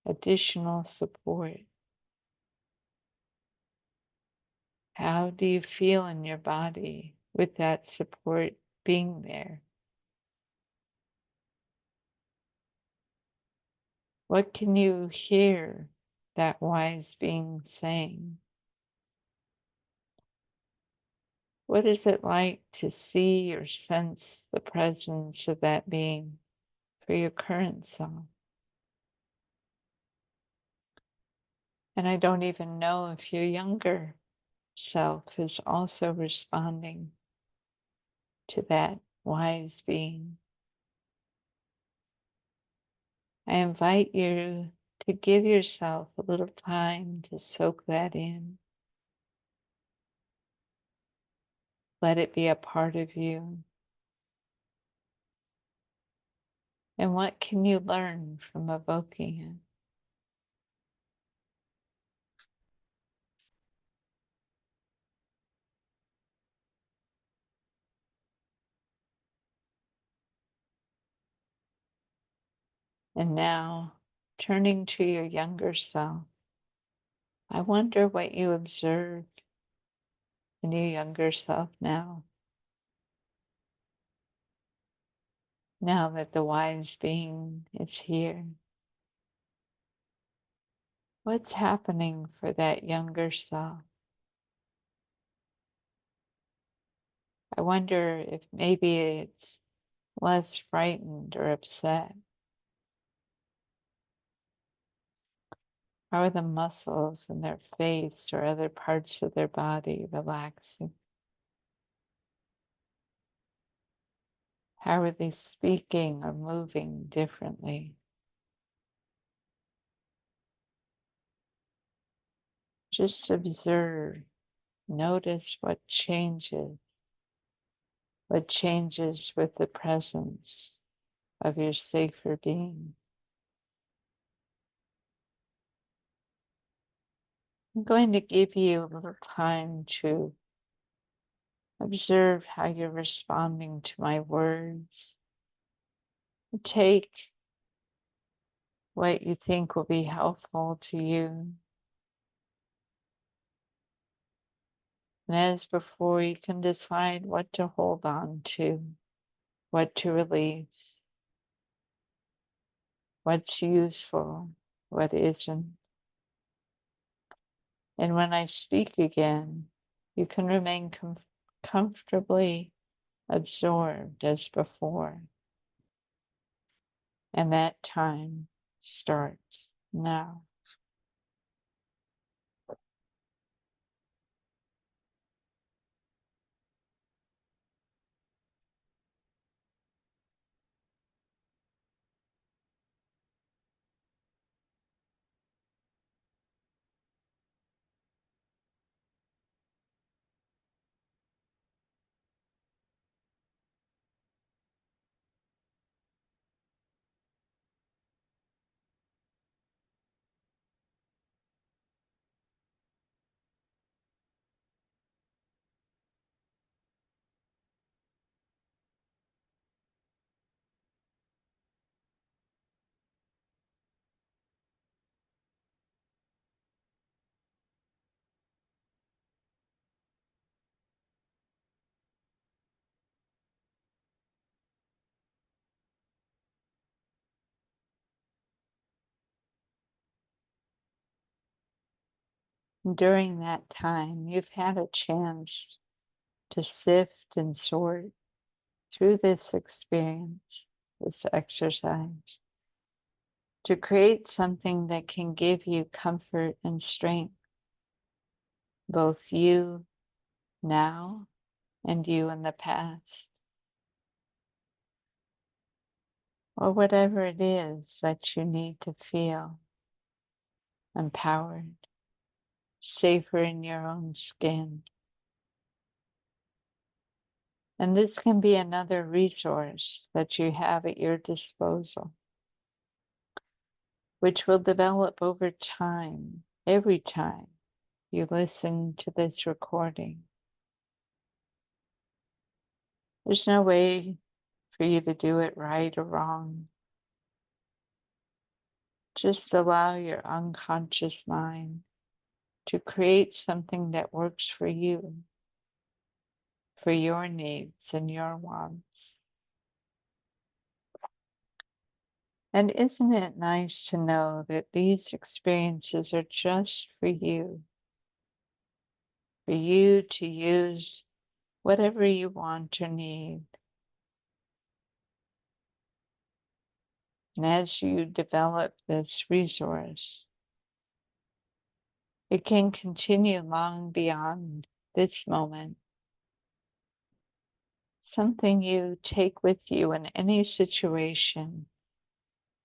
additional support. How do you feel in your body with that support being there? What can you hear that wise being saying? What is it like to see or sense the presence of that being for your current self? And I don't even know if your younger self is also responding to that wise being. I invite you to give yourself a little time to soak that in. Let it be a part of you. And what can you learn from evoking it? And now, turning to your younger self, I wonder what you observe in your younger self now. Now that the wise being is here, what's happening for that younger self? I wonder if maybe it's less frightened or upset. How are the muscles in their face or other parts of their body relaxing? How are they speaking or moving differently? Just observe, notice what changes with the presence of your safer being. I'm going to give you a little time to observe how you're responding to my words. Take what you think will be helpful to you. And as before, you can decide what to hold on to, what to release, what's useful, what isn't. And when I speak again, You can remain comfortably absorbed as before. And that time starts now. During that time, you've had a chance to sift and sort through this experience, this exercise, to create something that can give you comfort and strength, both you now and you in the past, or whatever it is that you need to feel empowered, safer in your own skin. And this can be another resource that you have at your disposal, which will develop over time, every time you listen to this recording. There's no way for you to do it right or wrong. Just allow your unconscious mind to create something that works for you, for your needs and your wants. And isn't it nice to know that these experiences are just for you to use whatever you want or need. And as you develop this resource, it can continue long beyond this moment. Something you take with you in any situation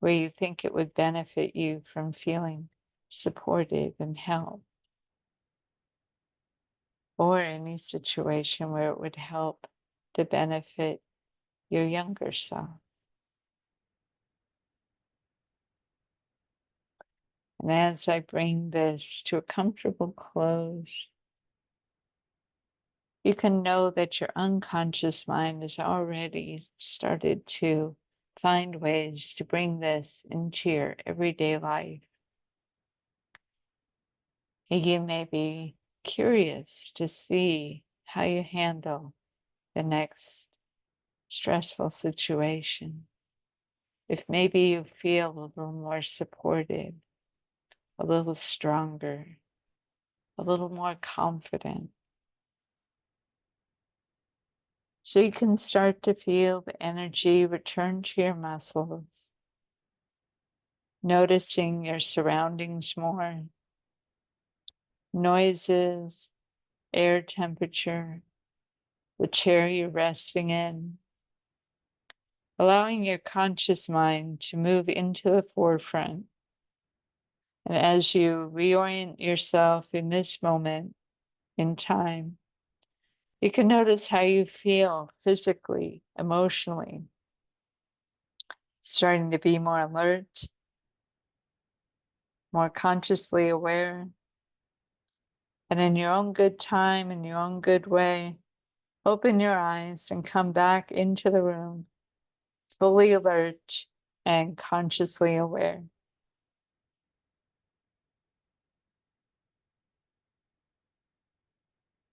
where you think it would benefit you from feeling supported and helped, or any situation where it would help to benefit your younger self. And as I bring this to a comfortable close, you can know that your unconscious mind has already started to find ways to bring this into your everyday life. And you may be curious to see how you handle the next stressful situation. If maybe you feel a little more supported, a little stronger, a little more confident. So you can start to feel the energy return to your muscles, noticing your surroundings more, noises, air temperature, the chair you're resting in, allowing your conscious mind to move into the forefront. And as you reorient yourself in this moment in time, you can notice how you feel physically, emotionally, starting to be more alert, more consciously aware, and in your own good time, in your own good way, open your eyes and come back into the room, fully alert and consciously aware.